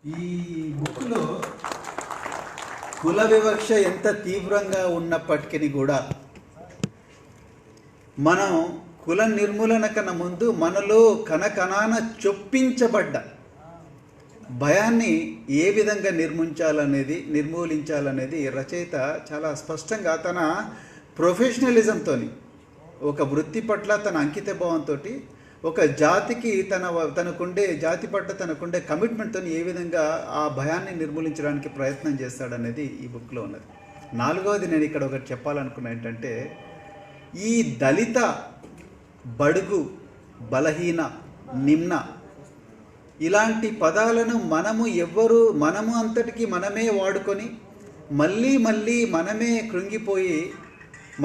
ఈ బుక్లో కుల వివక్ష ఎంత తీవ్రంగా ఉన్నప్పటికీ కూడా మనం కుల నిర్మూలన కన్నా ముందు మనలో కణకణాన చొప్పించబడ్డ భయాన్ని ఏ విధంగా నిర్మూలించాలనేది రచయిత చాలా స్పష్టంగా తన ప్రొఫెషనలిజంతో, ఒక వృత్తి పట్ల తన అంకిత భావంతో, ఒక జాతికి తనకుండే జాతి పట్ల తనకుండే కమిట్మెంట్తో ఏ విధంగా ఆ భయాన్ని నిర్మూలించడానికి ప్రయత్నం చేస్తాడనేది ఈ బుక్లో ఉన్నది. నాలుగవది నేను ఇక్కడ ఒకటి చెప్పాలనుకున్నా ఏంటంటే, ఈ దళిత, బడుగు, బలహీన, నిమ్న ఇలాంటి పదాలను మనము అంతటికి మనమే వాడుకొని మళ్ళీ మనమే కృంగిపోయి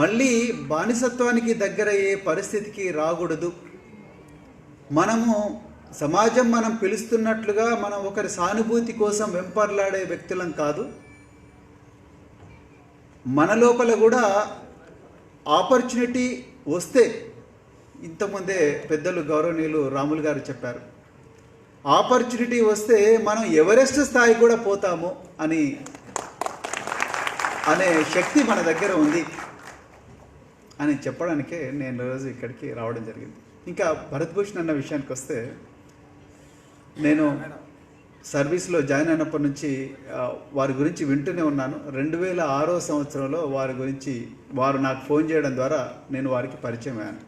మళ్ళీ బానిసత్వానికి దగ్గరయ్యే పరిస్థితికి రాకూడదు. సమాజం మనం పిలుస్తున్నట్లుగా మనం ఒకరి సానుభూతి కోసం వెంపర్లాడే వ్యక్తులం కాదు. మన లోపల కూడా ఆపర్చునిటీ వస్తే, ఇంతకుముందే పెద్దలు గౌరవనీయులు రాములు గారు చెప్పారు, ఆపర్చునిటీ వస్తే మనం ఎవరెస్ట్ స్థాయి కూడా పోతాము అనే శక్తి మన దగ్గర ఉంది అని చెప్పడానికే నేను రోజు ఇక్కడికి రావడం జరిగింది. ఇంకా భరత్ భూషణ్ అన్న విషయానికి వస్తే, నేను సర్వీస్లో జాయిన్ అయినప్పటి నుంచి వారి గురించి వింటూనే ఉన్నాను. 2006 సంవత్సరంలో వారు నాకు ఫోన్ చేయడం ద్వారా నేను వారికి పరిచయం అయ్యాను.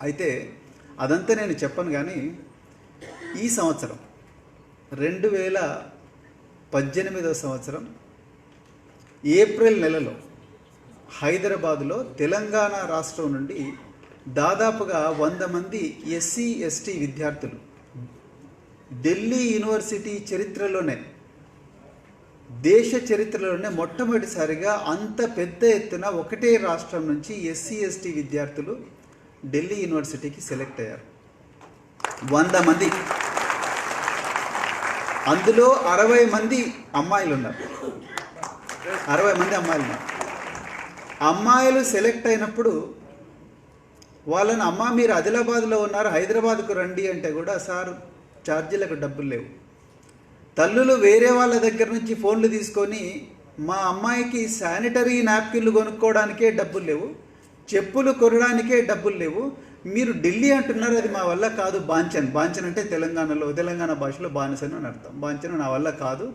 అయితే అదంతా నేను చెప్పను, కానీ ఈ సంవత్సరం 2018 సంవత్సరం ఏప్రిల్ నెలలో హైదరాబాదులో తెలంగాణ రాష్ట్రం నుండి దాదాపుగా 100 మంది ఎస్సీ ఎస్టీ విద్యార్థులు ఢిల్లీ యూనివర్సిటీ చరిత్రలోనే, దేశ చరిత్రలోనే మొట్టమొదటిసారిగా అంత పెద్ద ఎత్తున ఒకటే రాష్ట్రం నుంచి ఎస్సీ ఎస్టీ విద్యార్థులు ఢిల్లీ యూనివర్సిటీకి సెలెక్ట్ అయ్యారు. 100 మంది, అందులో 60 మంది అమ్మాయిలు ఉన్నారు. 60 మంది అమ్మాయిలు ఉన్నారు. అమ్మాయిలు సెలెక్ట్ అయినప్పుడు వాళ్ళని, అమ్మ మీరు ఆదిలాబాద్లో ఉన్నారు, హైదరాబాద్కు రండి అంటే కూడా, సార్ ఛార్జీలకు డబ్బులు లేవు. తల్లులు వేరే వాళ్ళ దగ్గర నుంచి ఫోన్లు తీసుకొని, మా అమ్మాయికి శానిటరీ నాప్కిన్లు కొనుక్కోవడానికే డబ్బులు లేవు, చెప్పులు కొనడానికే డబ్బులు లేవు, మీరు ఢిల్లీ అంటున్నారు, అది మా వల్ల కాదు. బాంచన్ అంటే తెలంగాణ భాషలో బానిసను అని అర్థం. బాంచను నా వల్ల కాదు,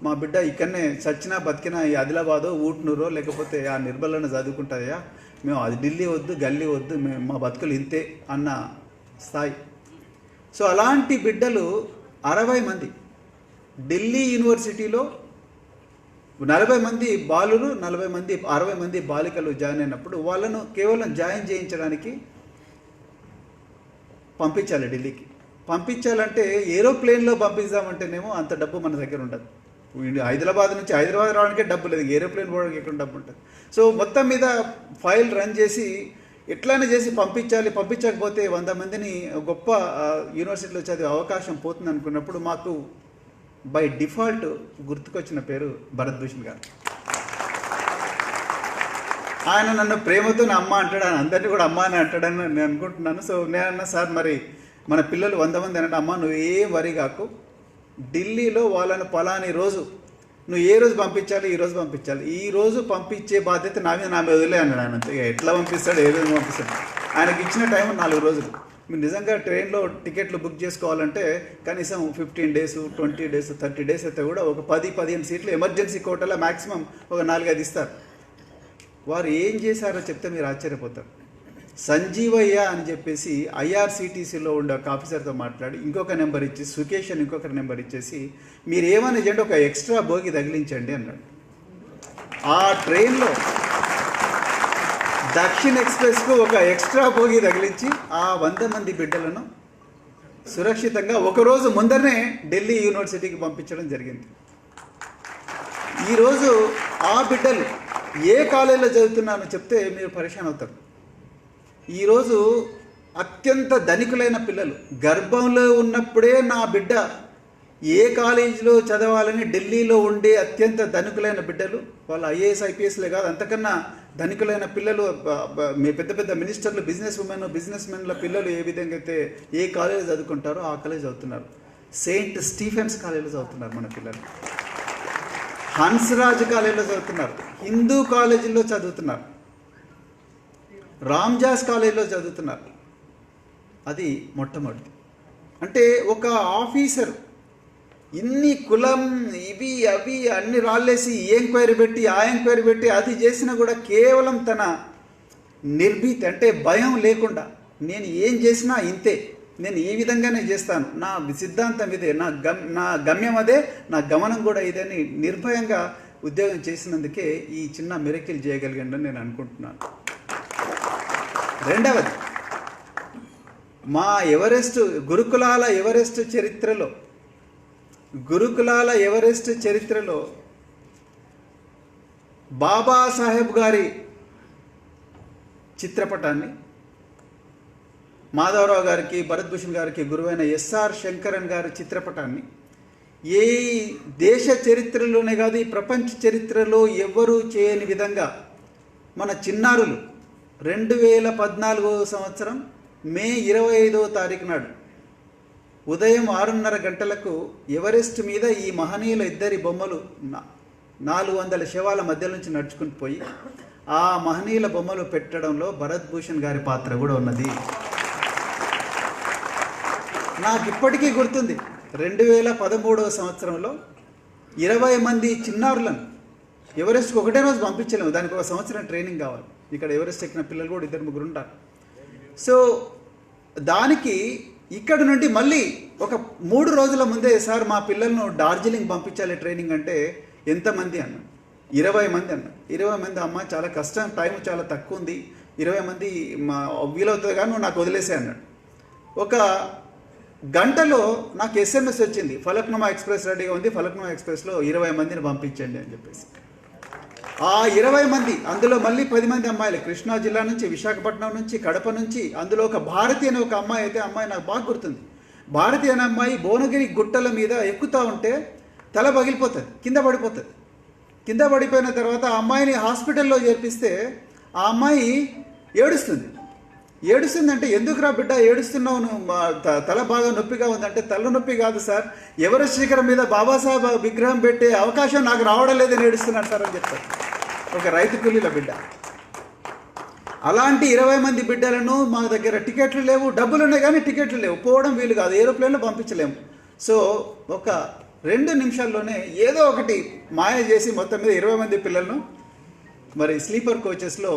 మా బిడ్డ ఇక్కడనే చచ్చినా బతికినా ఈ ఆదిలాబాదో ఊట్నూరో లేకపోతే ఆ నిర్మలను చదువుకుంటుందా, మేము అది ఢిల్లీ వద్దు, గల్లీ వద్దు, మా బతుకులు ఇంతే అన్న స్థాయి. సో అలాంటి బిడ్డలు 60 మంది ఢిల్లీ యూనివర్సిటీలో 40 మంది బాలురు, 60 మంది బాలికలు జాయిన్ అయినప్పుడు వాళ్ళను కేవలం జాయిన్ చేయించడానికి పంపించాలి. ఢిల్లీకి పంపించాలంటే ఏరోప్లేన్లో పంపిస్తామంటేనేమో అంత డబ్బు మన దగ్గర ఉండదు. హైదరాబాద్ రావడానికే డబ్బు లేదు, ఏరోప్లేన్ పోవడానికి ఎక్కడ డబ్బు ఉంటుంది. సో మొత్తం మీద ఫైల్ రన్ చేసి ఎట్లానే చేసి పంపించకపోతే 100 మందిని గొప్ప యూనివర్సిటీలో చదివే అవకాశం పోతుంది అనుకున్నప్పుడు మాకు బై డిఫాల్ట్ గుర్తుకొచ్చిన పేరు భరత్ భూషణ్ గారు. ఆయన నన్ను ప్రేమతో నా అమ్మ అంటాడు, ఆయన అందరినీ కూడా అమ్మ అని అంటాడని నేను అనుకుంటున్నాను. సో నేనన్నా, సార్ మరి మన పిల్లలు 100 మంది అంటే, అమ్మ నువ్వు ఏం వరి కాకు, ఢిల్లీలో వాళ్ళని పలాని రోజు నువ్వు ఏ రోజు పంపించాలి, ఈ రోజు పంపించే బాధ్యత నా మీద వదిలే అన్నాడు ఆయన. అంతే, ఎట్లా పంపిస్తాడు, ఏ రోజు పంపిస్తాడు. ఆయనకి ఇచ్చిన టైం 4 రోజులు. మీరు నిజంగా ట్రైన్లో టికెట్లు బుక్ చేసుకోవాలంటే కనీసం 15 days, 20 days, 30 days అయితే కూడా ఒక 10-15 సీట్లు ఎమర్జెన్సీ కోటలో మ్యాక్సిమం ఒక 4-5 ఇస్తారు. వారు ఏం చేశారో చెప్తే మీరు ఆశ్చర్యపోతారు. సంజీవయ్య అని చెప్పేసి ఐఆర్సిటీసీలో ఉండే ఒక ఆఫీసర్తో మాట్లాడి ఇంకొక నెంబర్ ఇచ్చి, సుకేష్ అని ఇంకొక నెంబర్ ఇచ్చేసి, మీరు ఏమని చేయండి, ఒక ఎక్స్ట్రా బోగి తగిలించండి అన్నాడు. ఆ ట్రైన్లో దక్షిణ్ ఎక్స్ప్రెస్కు ఒక ఎక్స్ట్రా బోగి తగిలించి ఆ 100 మంది బిడ్డలను సురక్షితంగా ఒకరోజు ముందరనే ఢిల్లీ యూనివర్సిటీకి పంపించడం జరిగింది. ఈరోజు ఆ బిడ్డలు ఏ కాలేజీలో చదువుతున్నారో చెప్తే మీరు పరేషాన్ అవుతారు. ఈరోజు అత్యంత ధనికులైన పిల్లలు, గర్భంలో ఉన్నప్పుడే నా బిడ్డ ఏ కాలేజీలో చదవాలని ఢిల్లీలో ఉండే అత్యంత ధనికులైన బిడ్డలు, వాళ్ళు ఐఏఎస్ ఐపీఎస్లే కాదు, అంతకన్నా ధనికులైన పిల్లలు, పెద్ద పెద్ద మినిస్టర్లు, బిజినెస్ మెన్ల పిల్లలు ఏ విధంగా అయితే ఏ కాలేజ్ చదువుకుంటారో ఆ కాలేజ్ చదువుతున్నారు. సెయింట్ స్టీఫెన్స్ కాలేజీలో చదువుతున్నారు మన పిల్లలు, హన్స్రాజ్ కాలేజీలో చదువుతున్నారు, హిందూ కాలేజీల్లో చదువుతున్నారు, రామ్జాస్ కాలేజీలో చదువుతున్నారు. అది మొట్టమొదటి. అంటే ఒక ఆఫీసర్ ఇన్ని కులం ఇవి అవి అన్ని రాళ్ళేసి ఈ ఎంక్వైరీ పెట్టి ఆ ఎంక్వైరీ పెట్టి అది చేసినా కూడా కేవలం తన నిర్భీతి అంటే భయం లేకుండా నేను ఏం చేసినా ఇంతే, నేను ఈ విధంగానే చేస్తాను, నా సిద్ధాంతం ఇదే, నా గమ్యం అదే, నా గమనం కూడా ఇదని నిర్భయంగా ఉద్యోగం చేసినందుకే ఈ చిన్న మిరకిల్ చేయగలిగాడని నేను అనుకుంటున్నాను. రెండవది, మా గురుకులాల ఎవరెస్ట్ చరిత్రలో బాబాసాహెబ్ గారి చిత్రపటాన్ని, మాధవరావు గారికి భరత్ భూషణ్ గారికి గురువైన ఎస్ఆర్ శంకరన్ గారి చిత్రపటాన్ని ఏ దేశ చరిత్రలోనే కాదు ఈ ప్రపంచ చరిత్రలో ఎవ్వరూ చేయని విధంగా మన చిన్నారులు 2014 సంవత్సరం మే 25వ తారీఖు నాడు ఉదయం 6:30 గంటలకు ఎవరెస్ట్ మీద ఈ మహనీయుల ఇద్దరి బొమ్మలు 400 శవాల మధ్య నుంచి నడుచుకుంటూ పోయి ఆ మహనీయుల బొమ్మలు పెట్టడంలో భరత్ భూషణ్ గారి పాత్ర కూడా ఉన్నది. నాకు ఇప్పటికీ గుర్తుంది, 2013వ సంవత్సరంలో 20 మంది చిన్నారులను ఎవరెస్ట్కి ఒకటే రోజు పంపించలేము, దానికి ఒక సంవత్సరం ట్రైనింగ్ కావాలి. ఇక్కడ ఎవరెస్ట్ ఎక్కిన పిల్లలు కూడా 2-3 ఉంటారు. సో దానికి ఇక్కడ నుండి మళ్ళీ ఒక 3 రోజుల ముందే సార్ మా పిల్లలను డార్జిలింగ్ పంపించాలి ట్రైనింగ్ అంటే ఎంతమంది అన్నాడు. 20 మంది అన్నాడు. 20 మంది అమ్మ చాలా కష్టం, టైం చాలా తక్కువ ఉంది, 20 మంది వీలవుతుంది కానీ నువ్వు నాకు వదిలేసే అన్నాడు. ఒక గంటలో నాకు SMS వచ్చింది, ఫలక్నుమా ఎక్స్ప్రెస్ రెడీగా ఉంది, ఫలక్నుమా ఎక్స్ప్రెస్లో 20 మందిని పంపించండి అని చెప్పేసి. ఆ 20 మంది, అందులో మళ్ళీ 10 మంది అమ్మాయిలు కృష్ణా జిల్లా నుంచి, విశాఖపట్నం నుంచి, కడప నుంచి. అందులో ఒక భారతి అనే ఒక అమ్మాయి అయితే, అమ్మాయి నాకు బాగా గుర్తుంది. భారతి అనే అమ్మాయి భువనగిరి గుట్టల మీద ఎక్కుతూ ఉంటే తల పగిలిపోతుంది, కింద పడిపోతుంది. కింద పడిపోయిన తర్వాత ఆ అమ్మాయిని హాస్పిటల్లో చేర్పిస్తే ఆ అమ్మాయి ఏడుస్తుందంటే ఎందుకురా బిడ్డ ఏడుస్తున్నావు, నువ్వు తల బాగా నొప్పిగా ఉందంటే తల నొప్పి కాదు సార్, ఎవరెస్ట్ శిఖరం మీద బాబాసాహెబ్ విగ్రహం పెట్టే అవకాశం నాకు రావడం లేదని ఏడుస్తున్నాను సార్ అని చెప్తారు ఒక రైతు కూలీల బిడ్డ. అలాంటి 20 మంది బిడ్డలను మా దగ్గర టికెట్లు లేవు, డబ్బులు ఉన్నాయి కానీ టికెట్లు లేవు, పోవడం వీలు కాదు, ఏరోప్లేన్లో పంపించలేము. సో ఒక 2 నిమిషాల్లోనే ఏదో ఒకటి మాయ చేసి మొత్తం మీద 20 మంది పిల్లలను మరి స్లీపర్ కోచెస్లో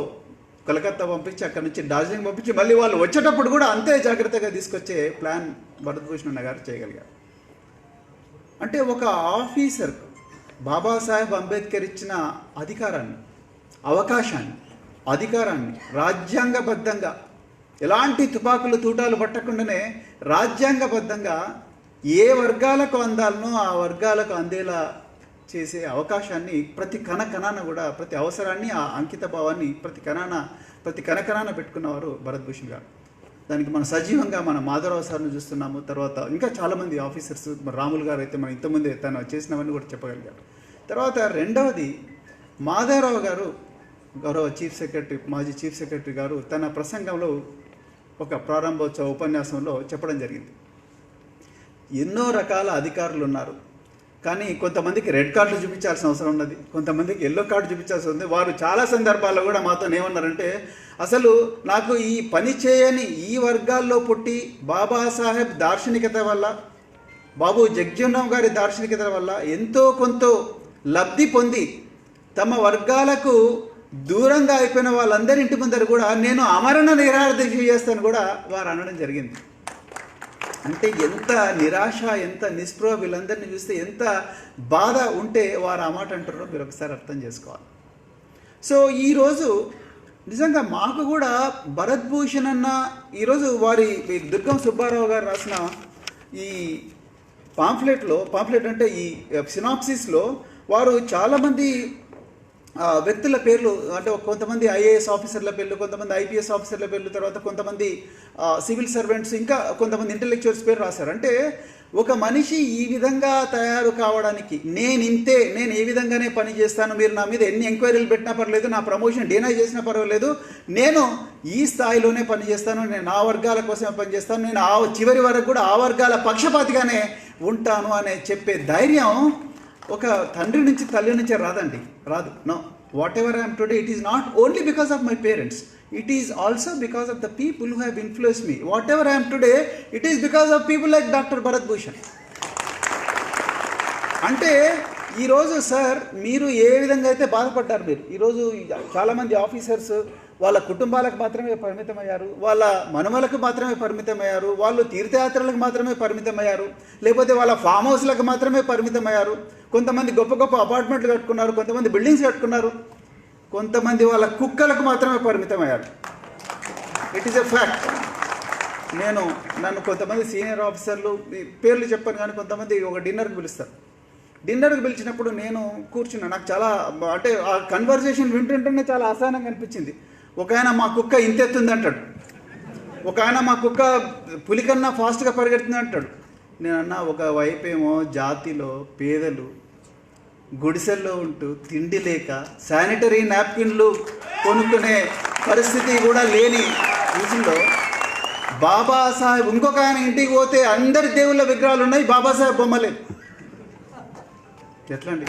కలకత్తా పంపించి అక్కడ నుంచి డార్జిలింగ్ పంపించి మళ్ళీ వాళ్ళు వచ్చేటప్పుడు కూడా అంతే జాగ్రత్తగా తీసుకొచ్చే ప్లాన్ భరత్ భూషణ్ గారు చేయగలిగారు. అంటే ఒక ఆఫీసర్ బాబాసాహెబ్ అంబేద్కర్ ఇచ్చిన అధికారాన్ని రాజ్యాంగబద్ధంగా ఎలాంటి తుపాకులు తూటాలు పట్టకుండానే రాజ్యాంగబద్ధంగా ఏ వర్గాలకు అందాలనో ఆ వర్గాలకు అందేలా చేసే అవకాశాన్ని ప్రతి కణకణాన కూడా, ప్రతి అవసరాన్ని, ఆ అంకిత భావాన్ని ప్రతి కణకణాన పెట్టుకున్నవారు భరత్ భూషణ్ గారు. దానికి మనం సజీవంగా మన మాధవరావు సార్ను చూస్తున్నాము. తర్వాత ఇంకా చాలామంది ఆఫీసర్స్, రాములు గారు అయితే మనం ఇంతకుముందే తను చేసినవన్నీ కూడా చెప్పగలిగారు. తర్వాత రెండవది, మాధవరావు గారు గౌరవ మాజీ చీఫ్ సెక్రటరీ గారు తన ప్రసంగంలో ఒక ప్రారంభోత్సవ ఉపన్యాసంలో చెప్పడం జరిగింది. ఎన్నో రకాల అధికారులు ఉన్నారు, కానీ కొంతమందికి రెడ్ కార్డు చూపించాల్సిన అవసరం ఉన్నది, కొంతమందికి ఎల్లో కార్డు చూపించాల్సి ఉంది. వారు చాలా సందర్భాల్లో కూడా మాతో ఏమన్నారంటే, అసలు నాకు ఈ పని చేయని ఈ వర్గాల్లో పుట్టి బాబాసాహెబ్ దార్శనికత వల్ల, బాబు జగ్జీవన్ గారి దార్శనికత వల్ల ఎంతో కొంత లబ్ధి పొంది తమ వర్గాలకు దూరంగా అయిపోయిన వాళ్ళందరి ఇంటి ముందర కూడా నేను అమరణ నిరాహార దీక్ష చేస్తాను కూడా వారు అనడం జరిగింది. అంటే ఎంత నిరాశ, ఎంత నిస్పృహ, వీళ్ళందరినీ చూస్తే ఎంత బాధ ఉంటే వారు ఆ మాట అంటారో మీరు ఒకసారి అర్థం చేసుకోవాలి. సో ఈరోజు నిజంగా మాకు కూడా భరత్ భూషణ్ అన్న ఈరోజు వారి దుర్గం సుబ్బారావు గారు రాసిన ఈ పాంఫ్లెట్ అంటే ఈ సినాప్సిస్లో వారు చాలామంది వ్యక్తుల పేర్లు, అంటే కొంతమంది ఐఏఎస్ ఆఫీసర్ల పేర్లు, కొంతమంది ఐపీఎస్ ఆఫీసర్ల పేర్లు, తర్వాత కొంతమంది సివిల్ సర్వెంట్స్, ఇంకా కొంతమంది ఇంటెలెక్చువల్స్ పేరు రాశారు. అంటే ఒక మనిషి ఈ విధంగా తయారు కావడానికి నేను ఏ విధంగానే పని చేస్తాను, మీరు నా మీద ఎన్ని ఎంక్వైరీలు పెట్టినా పర్లేదు, నా ప్రమోషన్ డినై చేసినా పర్వాలేదు, నేను ఈ స్థాయిలోనే పనిచేస్తాను, నేను ఆ వర్గాల కోసమే పనిచేస్తాను, నేను ఆ చివరి వరకు కూడా ఆ వర్గాల పక్షపాతిగానే ఉంటాను అనే చెప్పే ధైర్యం ఒక తండ్రి నుంచి తల్లి నుంచి రాదు. No, whatever I'm today, it is not only because of my parents, it is also because of the people who have influenced me. Whatever I am today, it is because of people like Dr. Bharat Bhushan. అంటే ఈరోజు sir మీరు ఏ విధంగా అయితే బాధపడ్డారు, మీరు ఈరోజు చాలామంది officers వాళ్ళ కుటుంబాలకు మాత్రమే పరిమితమయ్యారు, వాళ్ళ మనుమలకు మాత్రమే పరిమితమయ్యారు, వాళ్ళు తీర్థయాత్రలకు మాత్రమే పరిమితమయ్యారు, లేకపోతే వాళ్ళ ఫామ్ హౌస్లకు మాత్రమే పరిమితమయ్యారు, కొంతమంది గొప్ప గొప్ప అపార్ట్మెంట్లు కట్టుకున్నారు, కొంతమంది బిల్డింగ్స్ కట్టుకున్నారు, కొంతమంది వాళ్ళ కుక్కలకు మాత్రమే పరిమితమయ్యారు. It is a fact. నన్ను కొంతమంది సీనియర్ ఆఫీసర్లు పేర్లు చెప్పాను, కానీ కొంతమంది ఒక డిన్నర్కి పిలిచినప్పుడు నేను కూర్చున్నా. నాకు చాలా, అంటే ఆ కన్వర్జేషన్ వింటుంటేనే చాలా అసహనంగా అనిపించింది. ఒక ఆయన మా కుక్క ఇంతెత్తుంది అంటాడు, ఒక ఆయన మా కుక్క పులికన్నా ఫాస్ట్గా పరిగెడుతుంది అంటాడు. నేను అన్నా, ఒక వైపేమో జాతిలో పేదలు గుడిసెల్లో ఉంటూ తిండి లేక శానిటరీ నాప్కిన్లు కొనుక్కునే పరిస్థితి కూడా లేని రోజుల్లో బాబాసాహెబ్, ఇంకొక ఆయన ఇంటికి పోతే అందరి దేవుళ్ళ విగ్రహాలు ఉన్నాయి, బాబాసాహెబ్ బొమ్మలే. ఎట్లా అండి?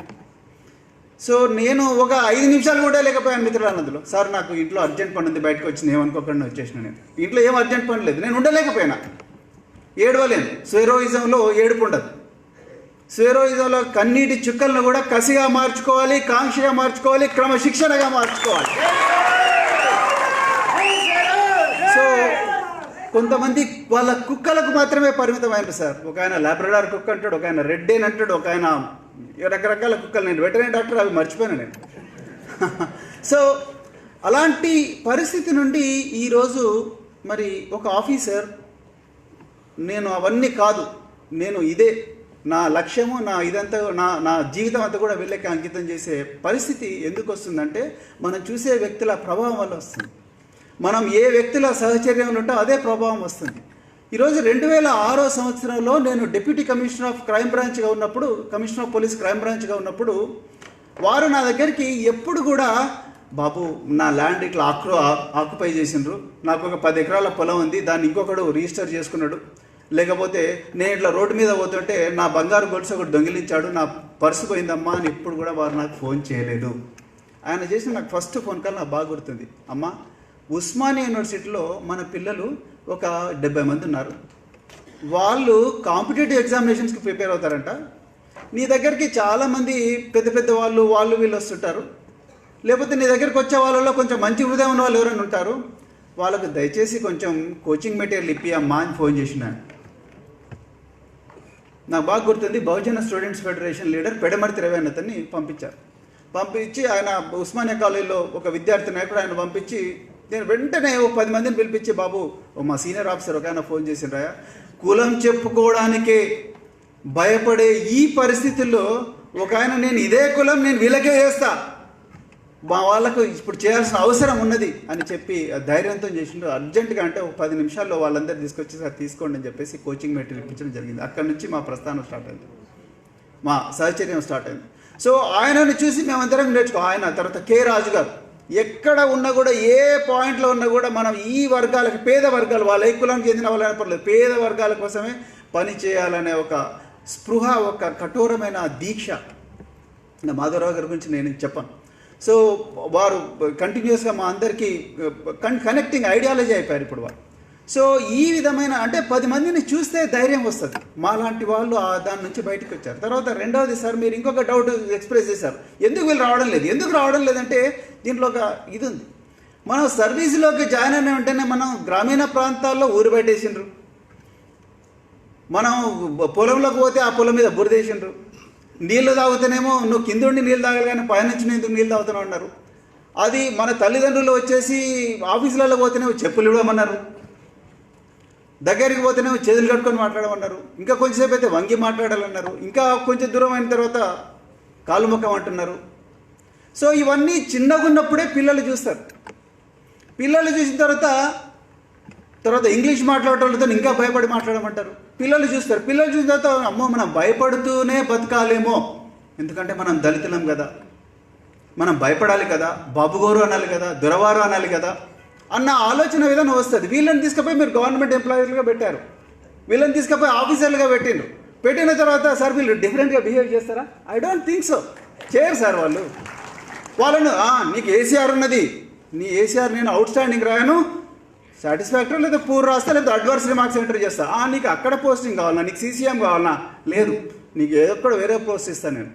సో నేను ఒక 5 నిమిషాలు కూడా లేకపోయాను మిత్రులు అందులో. సార్ నాకు ఇంట్లో అర్జెంట్ పని ఉంది, బయటకు వచ్చింది, ఏమనుకోకుండా వచ్చేసిన. నేను ఇంట్లో ఏం అర్జెంట్ పని లేదు, నేను ఉండలేకపోయినా, ఏడవలేను. స్వెరోయిజంలో ఏడుపు ఉండదు. స్వెరోయిజంలో కన్నీటి చుక్కలను కూడా కసిగా మార్చుకోవాలి, కాంక్షగా మార్చుకోవాలి, క్రమశిక్షణగా మార్చుకోవాలి. సో కొంతమంది వాళ్ళ కుక్కలకు మాత్రమే పరిమితమైంది సార్. ఒక ఆయన లాబ్రడార్ కుక్క అంటాడు, ఒక ఆయన రెడ్ డేన్ అంటాడు, ఒక ఆయన రకరకాల కుక్కలు. నేను వెటర్నరీ డాక్టర్, అవి మర్చిపోయాను నేను. సో అలాంటి పరిస్థితి నుండి ఈరోజు మరి ఒక ఆఫీసర్, నేను అవన్నీ కాదు, నేను ఇదే నా లక్ష్యము, ఇదంతా నా జీవితం అంతా కూడా వీళ్ళకి అంకితం చేసే పరిస్థితి ఎందుకు వస్తుందంటే, మనం చూసే వ్యక్తుల ప్రభావం వల్ల వస్తుంది. మనం ఏ వ్యక్తుల సహచర్యంలో ఉంటే అదే ప్రభావం వస్తుంది. ఈరోజు 2006 సంవత్సరంలో నేను డిప్యూటీ కమిషనర్ ఆఫ్ క్రైమ్ బ్రాంచ్గా ఉన్నప్పుడు, కమిషనర్ ఆఫ్ పోలీస్ క్రైమ్ బ్రాంచ్గా ఉన్నప్పుడు, వారు నా దగ్గరికి ఎప్పుడు కూడా, బాబు నా ల్యాండ్ ఇట్లా ఆక్యుపై చేసిండ్రు, నాకు ఒక 10 ఎకరాల పొలం ఉంది, దాన్ని ఇంకొకడు రిజిస్టర్ చేసుకున్నాడు, లేకపోతే నేను ఇట్లా రోడ్డు మీద పోతుంటే నా బంగారు గొలుసు ఒకటి దొంగిలించాడు, నా పర్సు పోయిందమ్మా అని ఎప్పుడు కూడా వారు నాకు ఫోన్ చేయలేదు. ఆయన చేసిన నాకు ఫస్ట్ ఫోన్ కాల్ నాకు బాగా గుర్తుంది. అమ్మ, ఉస్మానియా యూనివర్సిటీలో మన పిల్లలు ఒక 70 మంది ఉన్నారు, వాళ్ళు కాంపిటేటివ్ ఎగ్జామినేషన్స్కి ప్రిపేర్ అవుతారంట, నీ దగ్గరికి చాలామంది పెద్ద పెద్ద వాళ్ళు వీళ్ళు వస్తుంటారు, లేకపోతే నీ దగ్గరికి వచ్చే వాళ్ళలో కొంచెం మంచి హృదయం ఉన్న వాళ్ళు ఎవరైనా ఉంటారు, వాళ్ళకు దయచేసి కొంచెం కోచింగ్ మెటీరియల్ ఇప్పియమ్మా అని ఫోన్ చేసినాను. నాకు బాగా గుర్తుంది, Bahujan students federation leader Pedamarthi Ravi అతన్ని పంపించి ఆయన ఉస్మానియా కాలేజీలో ఒక విద్యార్థి నాయకుడు, ఆయన పంపించి నేను వెంటనే 10 మందిని పిలిపించి, బాబు మా సీనియర్ ఆఫీసర్ ఒక ఆయన ఫోన్ చేసిండ్రా, కులం చెప్పుకోవడానికే భయపడే ఈ పరిస్థితుల్లో ఒక ఆయన, నేను ఇదే కులం నేను వీళ్ళకే చేస్తా, మా వాళ్ళకు ఇప్పుడు చేయాల్సిన అవసరం ఉన్నది అని చెప్పి ధైర్యంతో చేసిండ్రు. అర్జెంటుగా అంటే ఒక 10 నిమిషాల్లో వాళ్ళందరూ తీసుకొచ్చి సార్ తీసుకోండి అని చెప్పేసి కోచింగ్ మెటీరియల్ ఇప్పించడం జరిగింది. అక్కడి నుంచి మా ప్రస్థానం స్టార్ట్ అయింది, మా సహచర్యం స్టార్ట్ అయింది. సో ఆయనను చూసి మేమందరం ఆయన తర్వాత కె రాజు గారు, ఎక్కడ ఉన్నా కూడా ఏ పాయింట్లో ఉన్నా కూడా మనం ఈ వర్గాలకి, పేద వర్గాలు, వాళ్ళ ఏ కులానికి చెందిన వాళ్ళని పర్లేదు, పేద వర్గాల కోసమే పని చేయాలనే ఒక స్పృహ, ఒక కఠోరమైన దీక్ష. మాధవరావు గారి గురించి నేను చెప్పాను. సో వారు కంటిన్యూస్గా మా అందరికీ కనెక్టింగ్ ఐడియాలజీ అయిపోయారు ఇప్పుడు వారు. సో ఈ విధమైన, అంటే 10 మందిని చూస్తే ధైర్యం వస్తుంది. మాలాంటి వాళ్ళు దాని నుంచి బయటకు వచ్చారు. తర్వాత రెండవది సార్, మీరు ఇంకొక డౌట్ ఎక్స్ప్రెస్ చేశారు, ఎందుకు వీళ్ళు రావడం లేదు. ఎందుకు రావడం లేదంటే దీంట్లో ఒక ఇది ఉంది. మనం సర్వీసులోకి జాయిన్ అయిన వెంటనే మనం గ్రామీణ ప్రాంతాల్లో ఊరు బయటేసిండ్రు, మనం పొలంలోకి పోతే ఆ పొలం మీద బురదేసిండ్రు, నీళ్లు తాగుతానేమో నువ్వు కిందుండి నీళ్ళు తాగాలి కానీ పైనుంచి ఎందుకు నీళ్ళు తాగుతాను అన్నారు. అది మన తల్లిదండ్రులు వచ్చేసి ఆఫీసులలో పోతేనేమో చెప్పులు ఇవ్వమన్నారు, దగ్గరికి పోతేనేమో చేతులు కట్టుకొని మాట్లాడమన్నారు, ఇంకా కొంచెంసేపు అయితే వంగి మాట్లాడాలన్నారు, ఇంకా కొంచెం దూరం అయిన తర్వాత కాలు ముఖం అంటున్నారు. సో ఇవన్నీ చిన్నగా ఉన్నప్పుడే పిల్లలు చూస్తారు. పిల్లలు చూసిన తర్వాత ఇంగ్లీష్ మాట్లాడటంతో ఇంకా భయపడి మాట్లాడమంటారు. పిల్లలు చూస్తారు. పిల్లలు చూసిన తర్వాత అమ్మో మనం భయపడుతూనే బతకాలేమో, ఎందుకంటే మనం దళితులం కదా, మనం భయపడాలి కదా, బాబుగోరు అనాలి కదా, దొరవారు అనాలి కదా అన్న ఆలోచన విధానం వస్తుంది. వీళ్ళని తీసుకుపోయి మీరు గవర్నమెంట్ ఎంప్లాయీలుగా పెట్టారు, వీళ్ళని తీసుకుపోయి ఆఫీసర్లుగా పెట్టిన తర్వాత సార్ వీళ్ళు డిఫరెంట్గా బిహేవ్ చేస్తారా? I don't think so. చేయరు సార్ వాళ్ళను నీకు ఏసీఆర్ ఉన్నది, నీ ఏసీఆర్ నేను అవుట్ స్టాండింగ్ రాయను, సాటిస్ఫాక్టరీ లేదా పూర్ రాస్తా, లేదా అడ్వర్స్ రిమార్క్స్ ఎంటర్ చేస్తా. నీకు అక్కడ పోస్టింగ్ కావాలన్నా, నీకు సీసీఎం కావాలన్నా, లేదు నీకు ఎక్కడ వేరే పోస్ట్ ఇస్తాను నేను.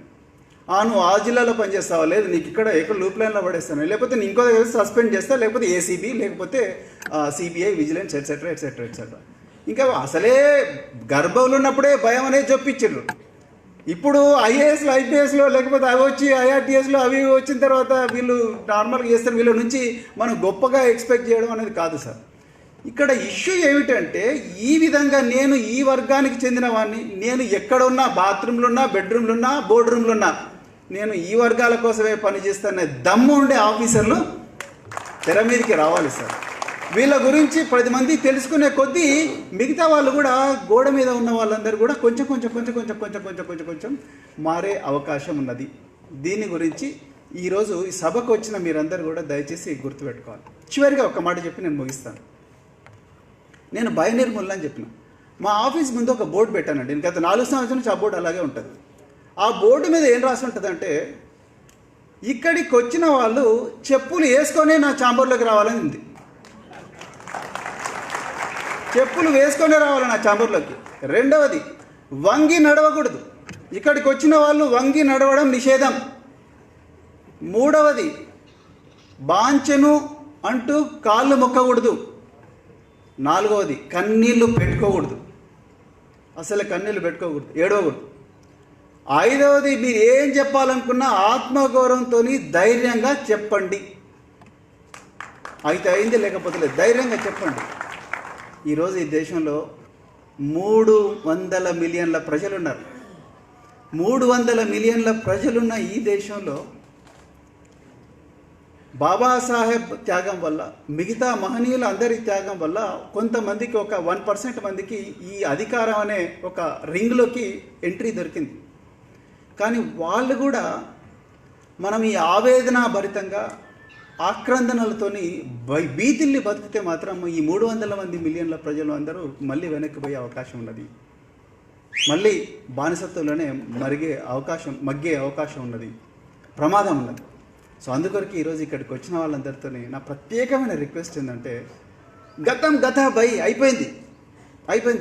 నువ్వు ఆ జిల్లాలో పనిచేస్తావా, లేదు నీకు ఎక్కడ లూప్ లైన్లో పడేస్తాను, లేకపోతే నేను ఇంకో దగ్గర సస్పెండ్ చేస్తా, లేకపోతే ఏసీబీ, లేకపోతే CBI, vigilance etcetera etcetera etcetera. ఇంకా అసలే గర్భంలో ఉన్నప్పుడే భయం అనేది చొప్పించారు. ఇప్పుడు ఐఏఎస్లో, ఐపీఎస్లో, లేకపోతే అవి వచ్చి ఐఆర్టీఎస్లో అవి వచ్చిన తర్వాత వీళ్ళు నార్మల్గా చేస్తారు. వీళ్ళ నుంచి మనం గొప్పగా ఎక్స్పెక్ట్ చేయడం అనేది కాదు సార్. ఇక్కడ ఇష్యూ ఏమిటంటే ఈ విధంగా నేను ఈ వర్గానికి చెందిన వాడిని, నేను ఎక్కడున్నా, బాత్రూమ్లు ఉన్నా, బెడ్రూమ్లు ఉన్నా, బోర్డు రూమ్లు ఉన్నా, నేను ఈ వర్గాల కోసమే పనిచేస్తానే దమ్ము ఉండే ఆఫీసర్లు తెర మీదకి రావాలి సార్. వీళ్ళ గురించి 10 మంది తెలుసుకునే కొద్దీ మిగతా వాళ్ళు కూడా గోడ మీద ఉన్న వాళ్ళందరూ కూడా కొంచెం మారే అవకాశం ఉన్నది. దీని గురించి ఈరోజు ఈ సభకు వచ్చిన మీరందరూ కూడా దయచేసి గుర్తుపెట్టుకోవాలి. చివరిగా ఒక మాట చెప్పి నేను ముగిస్తాను. నేను భయ నిర్మూలన అని చెప్పిన మా ఆఫీస్ ముందు ఒక బోర్డు పెట్టానండి. నేను గత 4 సంవత్సరాల నుంచి ఆ బోర్డు అలాగే ఉంటుంది. ఆ బోర్డు మీద ఏం రాసి ఉంటుందంటే, ఇక్కడికి వచ్చిన వాళ్ళు చెప్పులు వేసుకొనే నా ఛాంబర్లోకి రావాలని ఉంది. చెప్పులు వేసుకొనే రావాలి నా ఛాంబర్లోకి. రెండవది, వంగి నడవకూడదు. ఇక్కడికి వచ్చిన వాళ్ళు వంగి నడవడం నిషేధం. మూడవది, బాంచెను అంటూ కాళ్ళు మొక్కకూడదు. నాలుగవది, కన్నీళ్ళు పెట్టుకోకూడదు, అసలు కన్నీళ్ళు పెట్టుకోకూడదు, ఏడవకూడదు. ఐదవది, మీరు ఏం చెప్పాలనుకున్నా ఆత్మగౌరవంతో ధైర్యంగా చెప్పండి. అయితే అయింది, లేకపోతే లేదు, ధైర్యంగా చెప్పండి. ఈరోజు ఈ దేశంలో 300 మిలియన్ల ప్రజలు ఉన్నారు. 300 మిలియన్ల ప్రజలున్న ఈ దేశంలో బాబాసాహెబ్ త్యాగం వల్ల, మిగతా మహనీయుల అందరి త్యాగం వల్ల కొంతమందికి, ఒక 1% మందికి ఈ అధికారం అనే ఒక రింగ్లోకి ఎంట్రీ దొరికింది. కానీ వాళ్ళు కూడా మనం ఈ ఆవేదన భరితంగా ఆక్రందనలతోని బీతిల్ని బతికితే మాత్రం ఈ 300 మిలియన్ల ప్రజలు అందరూ మళ్ళీ వెనక్కి పోయే అవకాశం ఉన్నది. మళ్ళీ బానిసత్వంలోనే మగ్గే అవకాశం ఉన్నది, ప్రమాదం ఉన్నది. సో అందుకొరకు ఈరోజు ఇక్కడికి వచ్చిన వాళ్ళందరితో నా ప్రత్యేకమైన రిక్వెస్ట్ ఏంటంటే, గత అయిపోయింది.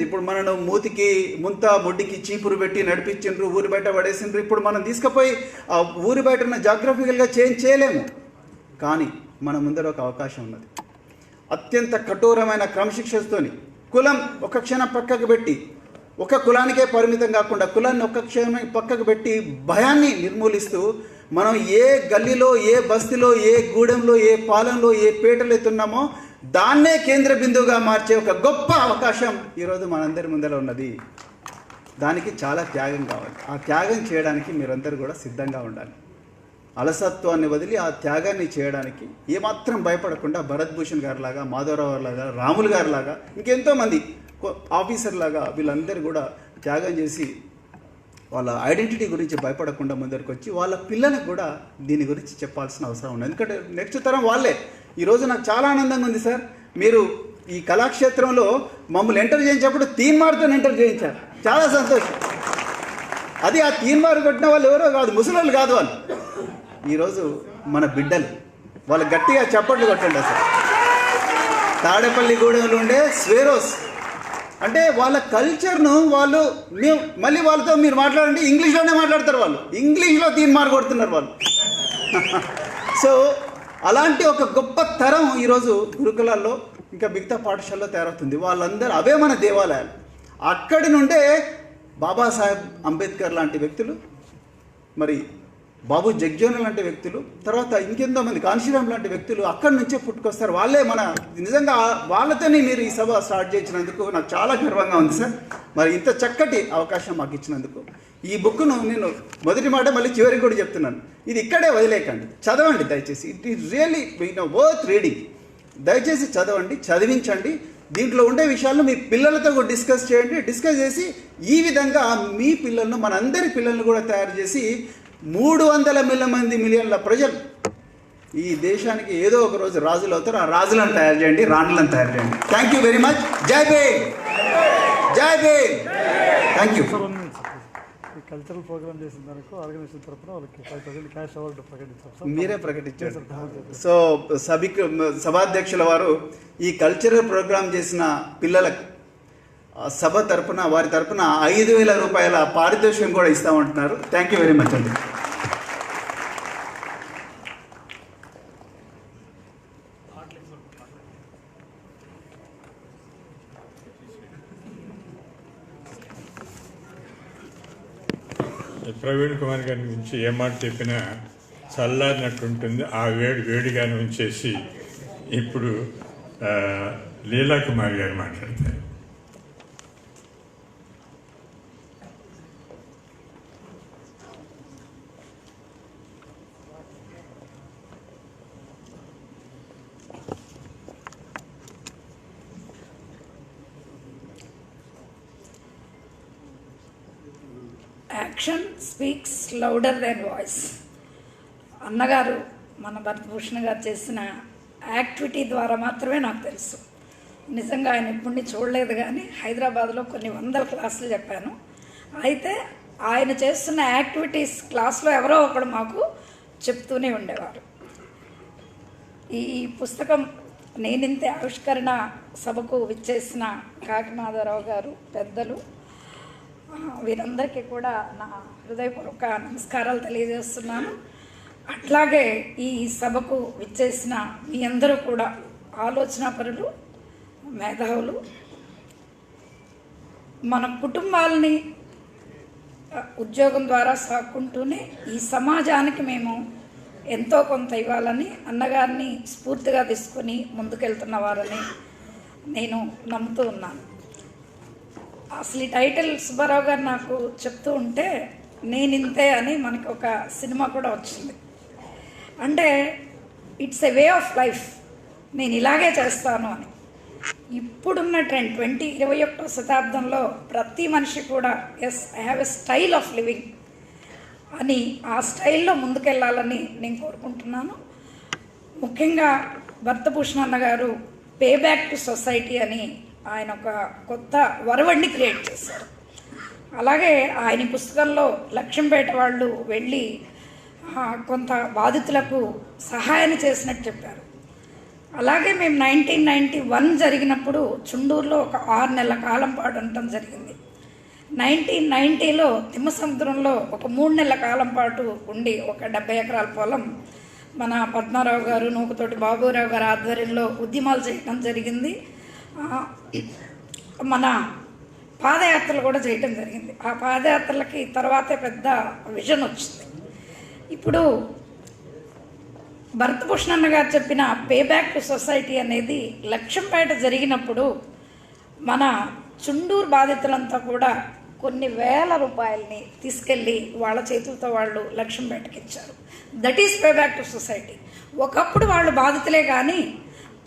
ఇప్పుడు మనను మూతికి ముడ్డికి చీపురు పెట్టి నడిపించిండ్రు, ఊరి బయట పడేసిండ్రు. ఇప్పుడు మనం తీసుకుపోయి ఆ ఊరి బయట ఉన్న జాగ్రఫికల్గా చేంజ్ చేయలేము. కానీ మన ముందర ఒక అవకాశం ఉన్నది. అత్యంత కఠోరమైన క్రమశిక్షణతోని కులం ఒక క్షణం పక్కకు పెట్టి, ఒక కులానికే పరిమితం కాకుండా కులాన్ని ఒక క్షణం పక్కకు పెట్టి భయాన్ని నిర్మూలిస్తూ మనం ఏ గల్లీలో, ఏ బస్తీలో, ఏ గూడెంలో, ఏ పాలెంలో, ఏ పేటలో ఎత్తున్నామో దాన్నే కేంద్ర బిందువుగా మార్చే ఒక గొప్ప అవకాశం ఈరోజు మనందరి ముందర ఉన్నది. దానికి చాలా త్యాగం కావాలి. ఆ త్యాగం చేయడానికి మీరందరూ కూడా సిద్ధంగా ఉండాలి. అలసత్వాన్ని వదిలి ఆ త్యాగాన్ని చేయడానికి ఏమాత్రం భయపడకుండా భరత్ భూషణ్ గారిలాగా, మాధవరావు గారిలాగా, రాములు గారిలాగా, ఇంకెంతోమంది ఆఫీసర్లాగా వీళ్ళందరూ కూడా త్యాగం చేసి వాళ్ళ ఐడెంటిటీ గురించి భయపడకుండా ముందరికి వచ్చి వాళ్ళ పిల్లలకు కూడా దీని గురించి చెప్పాల్సిన అవసరం ఉంది. ఎందుకంటే నెక్స్ట్ తరం వాళ్ళే. ఈరోజు నాకు చాలా ఆనందంగా ఉంది సార్, మీరు ఈ కళాక్షేత్రంలో మమ్మల్ని ఎంటర్ చేయించినప్పుడు తీన్మార్తో ఎంటర్ చేయించారు. చాలా సంతోషం. అది ఆ తీన్మార్ కొట్టిన వాళ్ళు ఎవరో కాదు, ముసలోళ్ళు కాదు వాళ్ళు. ఈరోజు మన బిడ్డలు, వాళ్ళు గట్టిగా చప్పట్లు కొట్టండి. అసలు తాడేపల్లిగూడెంలో ఉండే స్వేరోస్ అంటే వాళ్ళ కల్చర్ను వాళ్ళు మళ్ళీ వాళ్ళతో మీరు మాట్లాడండి, ఇంగ్లీష్లోనే మాట్లాడతారు. వాళ్ళు ఇంగ్లీష్లో తీన్మార్ కొడుతున్నారు వాళ్ళు. సో అలాంటి ఒక గొప్ప తరం ఈరోజు గురుకులాల్లో ఇంకా మిగతా పాఠశాలలో తయారవుతుంది. వాళ్ళందరూ అవే మన దేవాలయాలు. అక్కడి నుండే బాబాసాహెబ్ అంబేద్కర్ లాంటి వ్యక్తులు, మరి బాబు జగ్జీవన్ లాంటి వ్యక్తులు, తర్వాత ఇంకెంతో మంది కాన్షీరామ్ లాంటి వ్యక్తులు అక్కడి నుంచే పుట్టుకొస్తారు. వాళ్ళే మన నిజంగా వాళ్ళతోనే మీరు ఈ సభ స్టార్ట్ చేయించినందుకు నాకు చాలా గర్వంగా ఉంది సార్. మరి ఇంత చక్కటి అవకాశం మాకు ఇచ్చినందుకు ఈ బుక్ను నేను మొదటి మాట మళ్ళీ చివరికి కూడా చెప్తున్నాను, ఇది ఇక్కడే వదిలేకండి, చదవండి దయచేసి. It is really worth reading. దయచేసి చదవండి, చదివించండి. దీంట్లో ఉండే విషయాలను మీ పిల్లలతో కూడా డిస్కస్ చేయండి. డిస్కస్ చేసి ఈ విధంగా మీ పిల్లలను, మనందరి పిల్లలను కూడా తయారు చేసి 300 మిలియన్ల ప్రజలు ఈ దేశానికి ఏదో ఒక రోజు రాజులు అవుతారు. ఆ రాజులను తయారు చేయండి, రాణులను తయారు చేయండి. Thank you very much. Jai Bhim, Jai Bhim. Thank you. Cultural programme చేసిన దానికి ఆర్గనైజేషన్ తరఫున వాళ్ళకి 5,000 క్యాష్ అవార్డు ప్రకటించారు. మీరే ప్రకటించారు. సో సభాధ్యక్షుల వారు ఈ కల్చరల్ ప్రోగ్రామ్ చేసిన పిల్లలకు సభ తరఫున, వారి తరఫున 5,000 రూపాయల పారితోషికం కూడా ఇస్తామంటున్నారు. థ్యాంక్ యూ వెరీ మచ్ అండి. ప్రవీణ్ కుమార్ గారి గురించి ఏ మాట చెప్పినా చల్లారినట్టు ఉంటుంది. ఆ వేడిగానే ఉంచేసి ఇప్పుడు లీలా కుమార్ గారు మాట్లాడతారు. Action speaks louder than voice. అన్నగారు మన భరతభూషణ్ గారు చేసిన యాక్టివిటీ ద్వారా మాత్రమే నాకు తెలుసు. నిజంగా ఆయన ఎప్పుడు చూడలేదు, కానీ హైదరాబాద్లో కొన్ని 100 క్లాసులు చెప్పాను. అయితే ఆయన చేస్తున్న యాక్టివిటీస్ క్లాస్లో ఎవరో ఒకడు మాకు చెప్తూనే ఉండేవారు. ఈ పుస్తకం నేనింతే ఆవిష్కరణ సభకు విచ్చేసిన కాకినాడరావు గారు, పెద్దలు, వీరందరికీ కూడా నా హృదయపూర్వక నమస్కారాలు తెలియజేస్తున్నాను. అట్లాగే ఈ సభకు విచ్చేసిన మీ అందరూ కూడా ఆలోచనాపరులు, మేధావులు. మన కుటుంబాలని ఉద్యోగం ద్వారా సాక్కుంటూనే ఈ సమాజానికి మేము ఎంతో కొంత ఇవ్వాలని అన్నగారిని స్ఫూర్తిగా తీసుకొని ముందుకెళ్తున్న వారని నేను నమ్ముతూ ఉన్నాను. అసలు ఈ టైటిల్ సుబ్బారావు గారు నాకు చెప్తూ ఉంటే నేనింతే అని మనకు ఒక సినిమా కూడా వచ్చింది. అంటే it's a way of life, నేను ఇలాగే చేస్తాను అని. ఇప్పుడున్న ట్రెండ్ 21వ శతాబ్దంలో ప్రతి మనిషి కూడా yes I have a style of living అని, ఆ స్టైల్లో ముందుకెళ్ళాలని నేను కోరుకుంటున్నాను. ముఖ్యంగా భరతభూషణ్ అన్న గారు పే బ్యాక్ టు సొసైటీ అని ఆయన ఒక కొత్త వరవడిని క్రియేట్ చేశారు. అలాగే ఆయన పుస్తకంలో లక్ష్మీపేట వాళ్ళు వెళ్ళి కొంత బాధితులకు సహాయం చేసినట్టు చెప్పారు. అలాగే మేము 1991 జరిగినప్పుడు చుండూరులో ఒక 6 నెలల కాలం పాటు ఉండటం జరిగింది. 1990లో తిమ్మసముద్రంలో ఒక 3 నెలల కాలం పాటు ఉండి ఒక 70 ఎకరాల పొలం మన పద్మారావు గారు, నూకతోటి బాబురావు గారు ఆధ్వర్యంలో ఉద్యమాలు చేయడం జరిగింది. మన పాదయాత్రలు కూడా చేయటం జరిగింది. ఆ పాదయాత్రలకి తర్వాతే పెద్ద విజన్ వచ్చింది. ఇప్పుడు భరతభూషణ్ అన్న గారు చెప్పిన పే బ్యాక్ టు సొసైటీ అనేది లక్ష్మీపేట జరిగినప్పుడు మన చుండూరు బాధితులంతా కూడా కొన్ని వేల రూపాయలని తీసుకెళ్ళి వాళ్ళ చేతులతో వాళ్ళు లక్ష్మీపేటకి ఇచ్చారు. That is pay back to society. ఒకప్పుడు వాళ్ళు బాధితులే, కానీ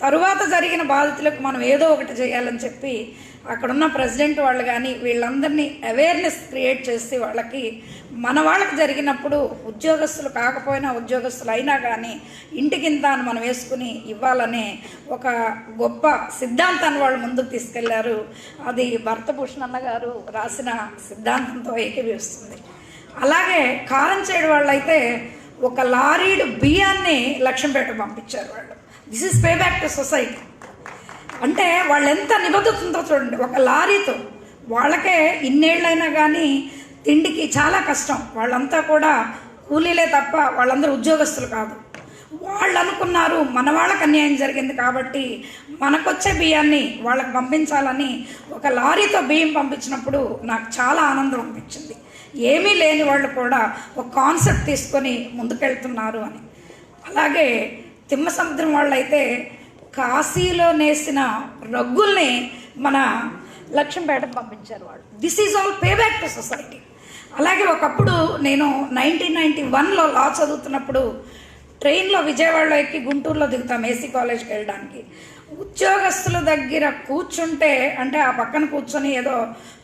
తరువాత జరిగిన బాధితులకు మనం ఏదో ఒకటి చేయాలని చెప్పి అక్కడున్న ప్రెసిడెంట్ వాళ్ళు కానీ వీళ్ళందరినీ అవేర్నెస్ క్రియేట్ చేసి వాళ్ళకి జరిగినప్పుడు ఉద్యోగస్తులు కాకపోయినా ఉద్యోగస్తులు అయినా కానీ ఇంటికింత అని మనం వేసుకుని ఇవ్వాలనే ఒక గొప్ప సిద్ధాంతాన్ని వాళ్ళు ముందుకు తీసుకెళ్లారు. అది భరతభూషణ్ అన్న గారు రాసిన సిద్ధాంతంతో ఏకీభవిస్తుంది. అలాగే కారంచేడు వాళ్ళు అయితే ఒక లారీడు బియ్యాన్ని లక్ష్మీపేట పంపించారు వాళ్ళు. This is pay back to society. అంటే వాళ్ళు ఎంత నిబద్ధతుందో చూడండి. ఒక లారీతో వాళ్ళకే ఇన్నేళ్ళైనా కానీ తిండికి చాలా కష్టం. వాళ్ళంతా కూడా కూలీలే తప్ప వాళ్ళందరూ ఉద్యోగస్తులు కాదు. వాళ్ళు అనుకున్నారు మన వాళ్ళకి అన్యాయం జరిగింది కాబట్టి మనకొచ్చే బియ్యాన్ని వాళ్ళకి పంపించాలని ఒక లారీతో బియ్యం పంపించినప్పుడు నాకు చాలా ఆనందం అనిపించింది. ఏమీ లేని వాళ్ళు కూడా ఒక కాన్సెప్ట్ తీసుకొని ముందుకెళ్తున్నారు అని. అలాగే తిమ్మసముద్రం వాళ్ళు అయితే కాశీలో నేసిన రగ్గుల్ని మన లక్ష్మీపేటకు పంపించారు వాళ్ళు. This is all pay back to society. అలాగే ఒకప్పుడు నేను 1991లో లా చదువుతున్నప్పుడు ట్రైన్లో విజయవాడలో ఎక్కి గుంటూరులో దిగుతాం ఏసీ కాలేజ్కి వెళ్ళడానికి. ఉద్యోగస్తుల దగ్గర కూర్చుంటే, అంటే ఆ పక్కన కూర్చొని ఏదో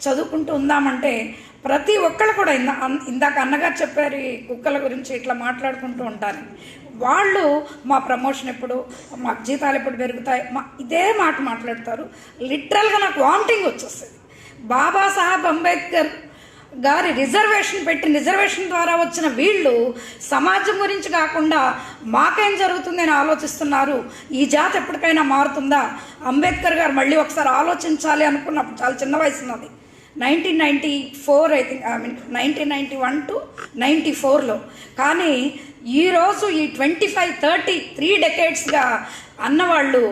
చదువుకుంటూ ఉందామంటే ప్రతి ఒక్కళ్ళు కూడా ఇందాక అన్నగారు చెప్పారు ఈ కుక్కల గురించి ఇట్లా మాట్లాడుకుంటూ ఉంటారు. వాళ్ళు మా ప్రమోషన్ ఎప్పుడు, మా జీతాలు ఎప్పుడు పెరుగుతాయి, ఇదే మాట మాట్లాడతారు. లిటరల్గా నాకు వామిటింగ్ వచ్చేస్తుంది. బాబాసాహెబ్ అంబేద్కర్ గారి రిజర్వేషన్ పెట్టి రిజర్వేషన్ ద్వారా వచ్చిన వీళ్ళు సమాజం గురించి కాకుండా మాకేం జరుగుతుంది అని ఆలోచిస్తున్నారు. ఈ జాతి ఎప్పటికైనా మారుతుందా? అంబేద్కర్ గారు మళ్ళీ ఒకసారి ఆలోచించాలి అనుకున్నప్పుడు చాలా చిన్న వయసు ఉన్నది, 1994 ఐ థింక్, 1991 to 94లో. కానీ ఈరోజు ఈ 25-30 3 డెకేడ్స్గా అన్నవాళ్ళు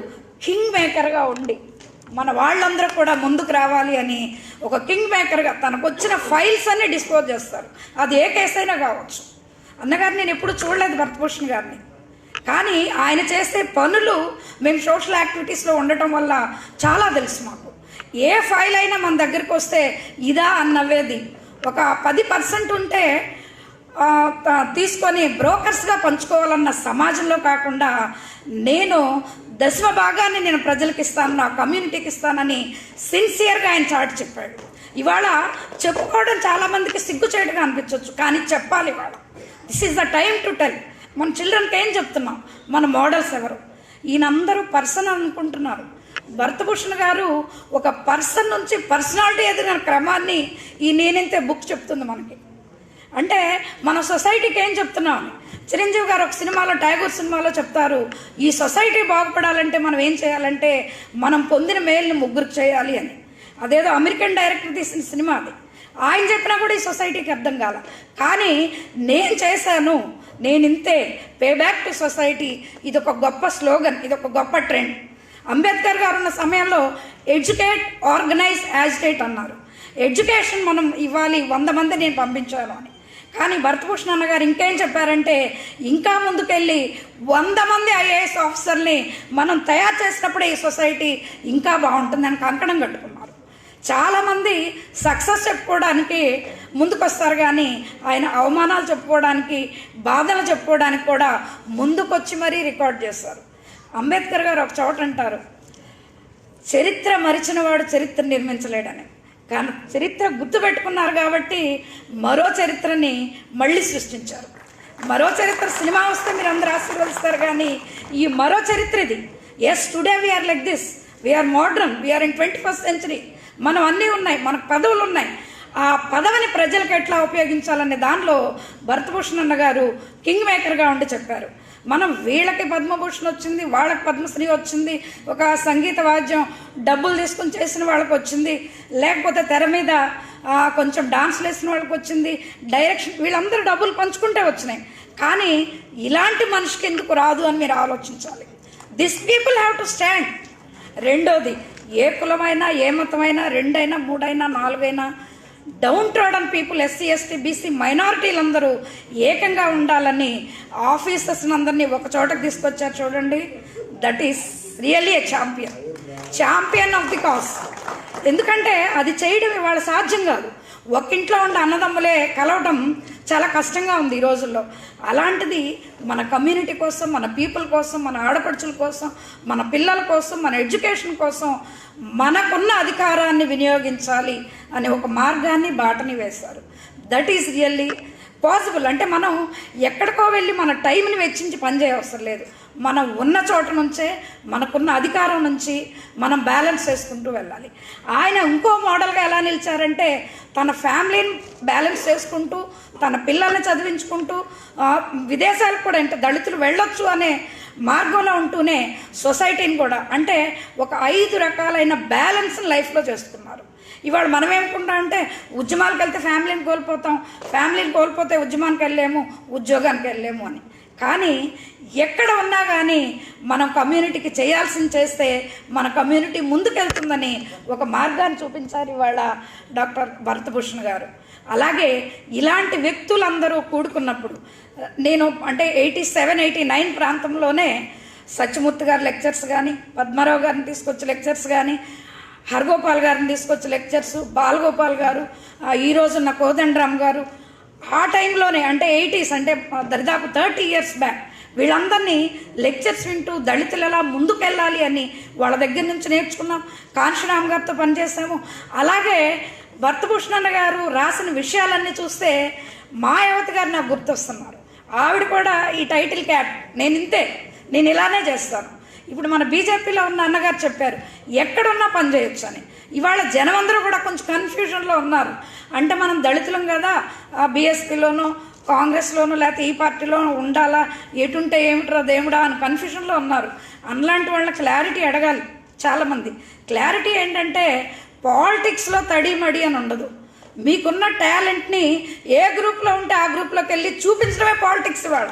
కింగ్ మేకర్గా ఉండి మన వాళ్ళందరూ కూడా ముందుకు రావాలి అని ఒక కింగ్ మేకర్గా తనకు వచ్చిన ఫైల్స్ అన్నీ డిస్పోజ్ చేస్తారు. అది ఏ కేసు అయినా కావచ్చు. అన్నగారు నేను ఎప్పుడు చూడలేదు భరతభూషణ్ గారిని, కానీ ఆయన చేసే పనులు మేము సోషల్ యాక్టివిటీస్లో ఉండటం వల్ల చాలా తెలుసు మాకు. ఏ ఫైల్ అయినా మన దగ్గరికి వస్తే ఇదా అన్నవేది ఒక 10% ఉంటే తీసుకొని బ్రోకర్స్గా పంచుకోవాలన్న సమాజంలో కాకుండా నేను దశమ భాగాన్ని నేను ప్రజలకు ఇస్తాను, నా కమ్యూనిటీకి ఇస్తానని సిన్సియర్గా ఆయన చాటి చెప్పాడు. ఇవాళ చెప్పుకోవడం చాలామందికి సిగ్గుచేటుగా అనిపించవచ్చు, కానీ చెప్పాలి. ఇవాళ this is the time to tell. మన చిల్డ్రన్కి ఏం చెప్తున్నాం? మన మోడల్స్ ఎవరు? ఈయనందరూ పర్సన్ అనుకుంటున్నారు. భరతభూషణ్ గారు ఒక పర్సన్ నుంచి పర్సనాలిటీ ఎదిగిన క్రమాన్ని ఈ నేనైతే బుక్ చెప్తుంది మనకి. అంటే మన సొసైటీకి ఏం చెప్తున్నాం? చిరంజీవి గారు ఒక సినిమాలో, టైగర్ సినిమాలో చెప్తారు, ఈ సొసైటీ బాగుపడాలంటే మనం ఏం చేయాలంటే మనం పొందిన మేలుని ముగ్గురికి చేయాలి అని. అదేదో అమెరికన్ డైరెక్టర్ తీసిన సినిమా అది. ఆయన చెప్పినా కూడా ఈ సొసైటీకి అర్థం కాల. కానీ నేను చేశాను, నేను ఇంతే, పే బ్యాక్ టు సొసైటీ, ఇది ఒక గొప్ప స్లోగన్, ఇది ఒక గొప్ప ట్రెండ్. అంబేద్కర్ గారు ఉన్న సమయంలో ఎడ్యుకేట్, ఆర్గనైజ్, యాజిటేట్ అన్నారు. ఎడ్యుకేషన్ మనం ఇవ్వాలి, 100 మంది నేను పంపించాను అని. కానీ భరతభూషణ్ అన్న గారు ఇంకేం చెప్పారంటే, ఇంకా ముందుకెళ్ళి 100 మంది ఐఏఎస్ ఆఫీసర్ని మనం తయారు చేసినప్పుడే ఈ సొసైటీ ఇంకా బాగుంటుందని కంకణం కట్టుకున్నారు. చాలామంది సక్సెస్ చెప్పుకోవడానికి ముందుకొస్తారు, కానీ ఆయన అవమానాలు చెప్పుకోవడానికి, బాధలు చెప్పుకోవడానికి కూడా ముందుకొచ్చి మరీ రికార్డ్ చేస్తారు. అంబేద్కర్ గారు ఒక చోట అంటారు, చరిత్ర మరిచిన వాడు చరిత్ర నిర్మించలేడని. కానీ చరిత్ర గుర్తుపెట్టుకున్నారు కాబట్టి మరో చరిత్రని మళ్ళీ సృష్టించారు. మరో చరిత్ర సినిమా వస్తే మీరు అందరూ ఆశీర్వదిస్తారు, కానీ ఈ మరో చరిత్ర ఇది. Yes, today we are like this, we are modern, we are in 21st century. మనం అన్నీ ఉన్నాయి, మనకు పదవులు ఉన్నాయి. ఆ పదవిని ప్రజలకు ఎట్లా ఉపయోగించాలనే దానిలో భరతభూషణ్ అన్న గారు కింగ్ మేకర్గా ఉండి చెప్పారు. మనం వీళ్ళకి పద్మభూషణ్ వచ్చింది, వాళ్ళకి పద్మశ్రీ వచ్చింది, ఒక సంగీత వాద్యం డబ్బులు తీసుకుని చేసిన వాళ్ళకి వచ్చింది, లేకపోతే తెర మీద కొంచెం డాన్స్లు వేసిన వాళ్ళకి వచ్చింది, డైరెక్షన్, వీళ్ళందరూ డబ్బులు పంచుకుంటే వచ్చినాయి. కానీ ఇలాంటి మనిషికి ఎందుకు రాదు అని మీరు ఆలోచించాలి. This people have to stand. రెండోది, ఏ కులమైనా, ఏ మతమైనా, 2 అయినా 3 అయినా 4 అయినా, downtrodden people, SC, ST, BC మైనారిటీలందరూ ఏకంగా ఉండాలని ఆఫీసర్స్ని అందరినీ ఒక చోటకు తీసుకొచ్చారు చూడండి. That is really a champion of the cause. ఎందుకంటే అది చేయడం ఇవాళ సాధ్యం కాదు. ఒక్కింట్లో ఉండే అన్నదమ్ములే కలవటం చాలా కష్టంగా ఉంది ఈ రోజుల్లో. అలాంటిది మన కమ్యూనిటీ కోసం, మన పీపుల్ కోసం, మన ఆడపడుచుల కోసం, మన పిల్లల కోసం, మన ఎడ్యుకేషన్ కోసం మనకున్న అధికారాన్ని వినియోగించాలి అనే ఒక మార్గాన్ని, బాటని వేశారు. That is really possible. అంటే మనం ఎక్కడికో వెళ్ళి మన టైంని వెచ్చించి పనిచేయవసరం లేదు. మనం ఉన్న చోట నుంచే, మనకున్న అధికారం నుంచి మనం బ్యాలెన్స్ చేసుకుంటూ వెళ్ళాలి. ఆయన ఇంకో మోడల్గా ఎలా నిలిచారంటే, తన ఫ్యామిలీని బ్యాలెన్స్ చేసుకుంటూ, తన పిల్లల్ని చదివించుకుంటూ, విదేశాలకు కూడా అంటే దళితులు వెళ్ళొచ్చు అనే మార్గంలో ఉంటూనే సొసైటీని కూడా, అంటే ఒక 5 రకాలైన బ్యాలెన్స్ లైఫ్లో చేస్తున్నారు. ఇవాళ మనం ఏమనుకుంటాం అంటే, ఉద్యమాలకు వెళ్తే ఫ్యామిలీని కోల్పోతాం, ఫ్యామిలీని కోల్పోతే ఉద్యమానికి వెళ్ళలేము, ఉద్యోగానికి వెళ్ళలేము అని. కానీ ఎక్కడ ఉన్నా కానీ మనం కమ్యూనిటీకి చేయాల్సింది చేస్తే మన కమ్యూనిటీ ముందుకెళ్తుందని ఒక మార్గాన్ని చూపించారు ఇవాళ డాక్టర్ భరతభూషణ్ గారు. అలాగే ఇలాంటి వ్యక్తులందరూ కూడుకున్నప్పుడు, నేను అంటే 87-89 ప్రాంతంలోనే సత్యమూర్తి గారి లెక్చర్స్ కానీ, పద్మారావు గారిని తీసుకొచ్చే లెక్చర్స్ కానీ, హరగోపాల్ గారిని తీసుకొచ్చి లెక్చర్స్, బాలగోపాల్ గారు, ఈ రోజున్న కోదండరామ్ గారు, ఆ టైంలోనే అంటే 80s, అంటే దరిదాపు 30 years బ్యాక్ వీళ్ళందరినీ లెక్చర్స్ వింటూ దళితులు ఎలా ముందుకెళ్ళాలి అని వాళ్ళ దగ్గర నుంచి నేర్చుకున్నాం. కాంశీరామ్ గారితో పనిచేసాము. అలాగే భరతభూషణ్ గారు రాసిన విషయాలన్నీ చూస్తే మాయావతి గారు నాకు గుర్తొస్తున్నారు. ఆవిడ కూడా ఈ టైటిల్ క్యాట్, నేను ఇంతే, నేను ఇలానే చేస్తాను. ఇప్పుడు మన బీజేపీలో ఉన్న అన్నగారు చెప్పారు ఎక్కడున్నా పని చేయొచ్చు అని. ఇవాళ జనం అందరూ కూడా కొంచెం కన్ఫ్యూజన్లో ఉన్నారు. అంటే మనం దళితులం కదా, బీఎస్పీలోనూ కాంగ్రెస్లోనూ లేకపోతే ఈ పార్టీలోనూ ఉండాలా, ఎటుంటే ఏమిట్రా దేవుడా అని కన్ఫ్యూజన్లో ఉన్నారు. అలాంటి వాళ్ళ క్లారిటీ అడగాలి. చాలామంది క్లారిటీ ఏంటంటే పాలిటిక్స్లో తడిమడి అని ఉండదు. మీకున్న టాలెంట్ని ఏ గ్రూప్లో ఉంటే ఆ గ్రూప్లోకి వెళ్ళి చూపించడమే పాలిటిక్స్. ఇవాళ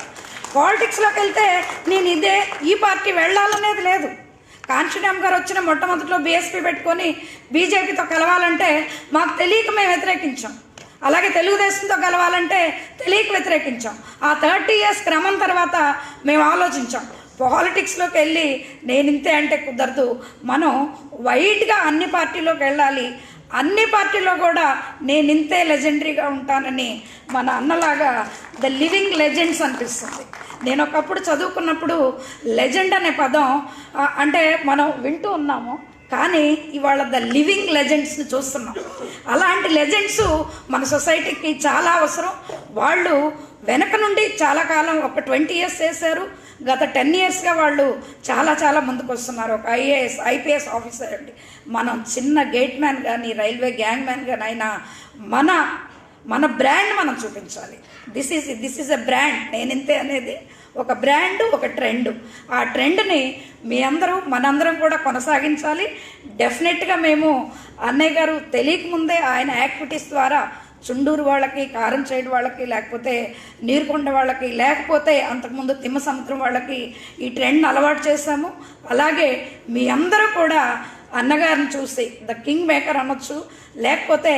పాలిటిక్స్లోకి వెళ్తే నేను ఇదే ఈ పార్టీ వెళ్ళాలనేది లేదు. కాంశీరామ్ గారు వచ్చిన మొట్టమొదటిలో బీఎస్పీ పెట్టుకొని బీజేపీతో కలవాలంటే మాకు తెలియక మేము వ్యతిరేకించాం. అలాగే తెలుగుదేశంతో కలవాలంటే తెలియక వ్యతిరేకించాం. ఆ 30 years క్రమం తర్వాత మేము ఆలోచించాం. పాలిటిక్స్లోకి వెళ్ళి నేను ఇంతే అంటే కుదరదు. మనం వైడ్గా అన్ని పార్టీలోకి వెళ్ళాలి. అన్ని పార్టీలో కూడా నేను ఇంతే లెజెండరీగా ఉంటానని మన అన్నలాగా ద లివింగ్ లెజెండ్స్ అనిపిస్తుంది. నేను ఒకప్పుడు చదువుకున్నప్పుడు లెజెండ్ అనే పదం అంటే మనం వింటూ ఉన్నాము, కానీ ఇవాళ ద లివింగ్ లెజెండ్స్ని చూస్తున్నాం. అలాంటి లెజెండ్స్ మన సొసైటీకి చాలా అవసరం. వాళ్ళు వెనక నుండి చాలా కాలం, ఒక 20 years చేశారు. గత 10 yearsగా వాళ్ళు చాలా చాలా ముందుకు వస్తున్నారు. ఒక ఐఏఎస్ ఐపీఎస్ ఆఫీసర్ అండి. మనం చిన్న గేట్ మ్యాన్ కానీ రైల్వే గ్యాంగ్ మ్యాన్ కానీ అయినా మన బ్రాండ్ మనం చూపించాలి. This is a brand. నేనింతే అనేది ఒక బ్రాండ్, ఒక ట్రెండ్. ఆ ట్రెండ్ని మీ అందరూ మనందరం కూడా కొనసాగించాలి. డెఫినెట్గా మేము అన్నయ్య గారు తెలియకముందే ఆయన యాక్టివిటీస్ ద్వారా చుండూరు వాళ్ళకి, కారం సైడ్ వాళ్ళకి, లేకపోతే నీరుకొండ వాళ్ళకి, లేకపోతే అంతకుముందు తిమ్మ సముద్రం వాళ్ళకి ఈ ట్రెండ్ అలవాటు చేశాము. అలాగే మీ అందరూ కూడా అన్నగారిని చూసి ద కింగ్ మేకర్ అనొచ్చు, లేకపోతే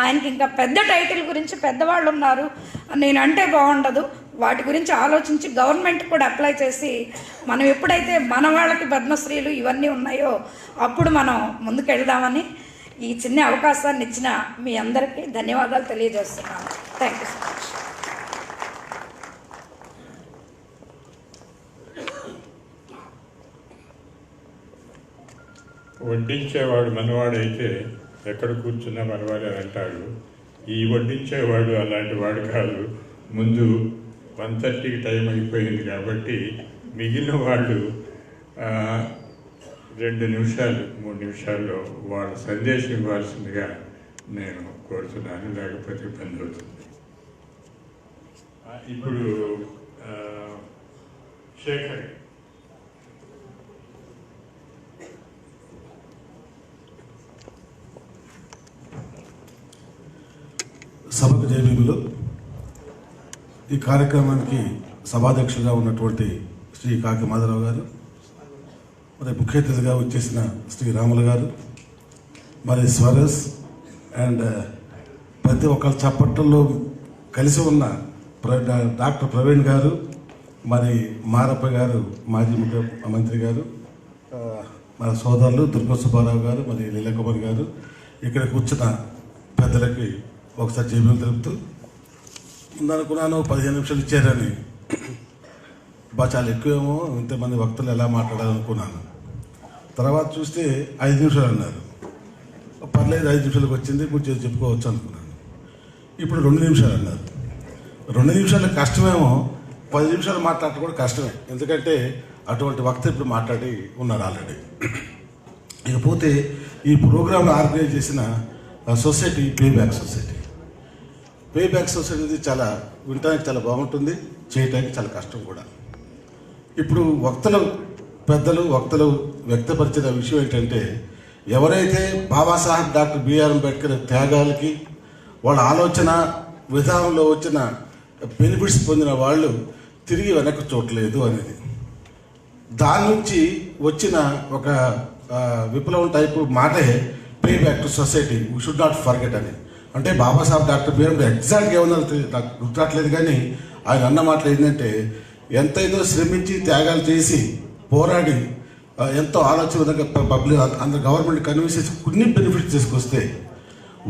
ఆయనకి ఇంకా పెద్ద టైటిల్ గురించి పెద్దవాళ్ళు ఉన్నారు నేను అంటే బాగుండదు. వాటి గురించి ఆలోచించి గవర్నమెంట్ కూడా అప్లై చేసి మనం ఎప్పుడైతే మన వాళ్ళకి పద్మశ్రీలు ఇవన్నీ ఉన్నాయో అప్పుడు మనం ముందుకెళ్దామని ఈ చిన్న అవకాశాన్ని ఇచ్చిన మీ అందరికీ ధన్యవాదాలు తెలియజేస్తున్నాను. Thank you so much. వడ్డించేవాడు మనవాడైతే ఎక్కడ కూర్చున్నా మనవాడే అంటాడు. ఈ వడ్డించేవాడు అలాంటి వాడు కాదు. ముందు 1:30కి టైం అయిపోయింది కాబట్టి మిగిలిన వాళ్ళు 2 నిమిషాలు 3 నిమిషాల్లో వాళ్ళ సందేశం ఇవ్వాల్సిందిగా నేను కోరుతున్నాను, లేకపోతే ఇబ్బంది అవుతుంది. ఇప్పుడు శేఖర్ సభకు జయభీములు. ఈ కార్యక్రమానికి సభాధ్యక్షులుగా ఉన్నటువంటి శ్రీ కాకి మాధవరావు గారు, మరి ముఖ్య అతిథిగా వచ్చేసిన శ్రీ రాములు గారు, మరి స్వరస్ అండ్ ప్రతి ఒక్కరి చప్పట్లలో కలిసి ఉన్న డాక్టర్ ప్రవీణ్ గారు, మరి మారప్ప గారు, మాజీ ముఖ్యమంత్రి గారు, మన సోదరులు దుర్గా సుబ్బారావు గారు, మరి లీలాకుమారి గారు, ఇక్కడ కూర్చున్న పెద్దలకి ఒకసారి జయభీములు తెలుపుతూ, ముందనుకున్నాను 15 నిమిషాలు ఇచ్చారని, చాలా ఎక్కువేమో ఇంతమంది వక్తలు ఎలా మాట్లాడాలనుకున్నాను. తర్వాత చూస్తే 5 నిమిషాలు అన్నారు. పర్లేదు 5 నిమిషాలకు వచ్చింది, కొంచెం చెప్పుకోవచ్చు అనుకున్నాను. ఇప్పుడు 2 నిమిషాలు అన్నారు. 2 నిమిషాలు కష్టమేమో, 10 నిమిషాలు మాట్లాడటం కూడా కష్టమే. ఎందుకంటే అటువంటి వక్త ఇప్పుడు మాట్లాడి ఉన్నారు ఆల్రెడీ. ఇకపోతే ఈ ప్రోగ్రాంను ఆర్గనైజ్ చేసిన society payback society. Payback society చాలా వినటానికి చాలా బాగుంటుంది, చేయటానికి చాలా కష్టం కూడా. ఇప్పుడు పెద్దలు వక్తలు వ్యక్తపరిచిన విషయం ఏంటంటే, ఎవరైతే బాబాసాహెబ్ డాక్టర్ బిఆర్ అంబేద్కర్ త్యాగాలకి వాళ్ళ ఆలోచన విధానంలో వచ్చిన బెనిఫిట్స్ పొందిన వాళ్ళు తిరిగి వెనక్కి చూడలేదు అనేది, దాని నుంచి వచ్చిన ఒక విప్లవం టైపు మాటే pay back to society, we should not forget అని. అంటే బాబాసాహెబ్ డాక్టర్ బిఆర్ అంబేద్కర్ ఎగ్జాక్ట్గా ఏమన్నా నాకు గుర్తురాట్లేదు, కానీ ఆయన అన్న మాటలు ఏంటంటే, ఎంతైనా శ్రమించి త్యాగాలు చేసి పోరాడి ఎంతో ఆలోచనగా పబ్లిక్ అందరు గవర్నమెంట్ కన్విన్స్ చేసి కొన్ని బెనిఫిట్స్ తీసుకొస్తే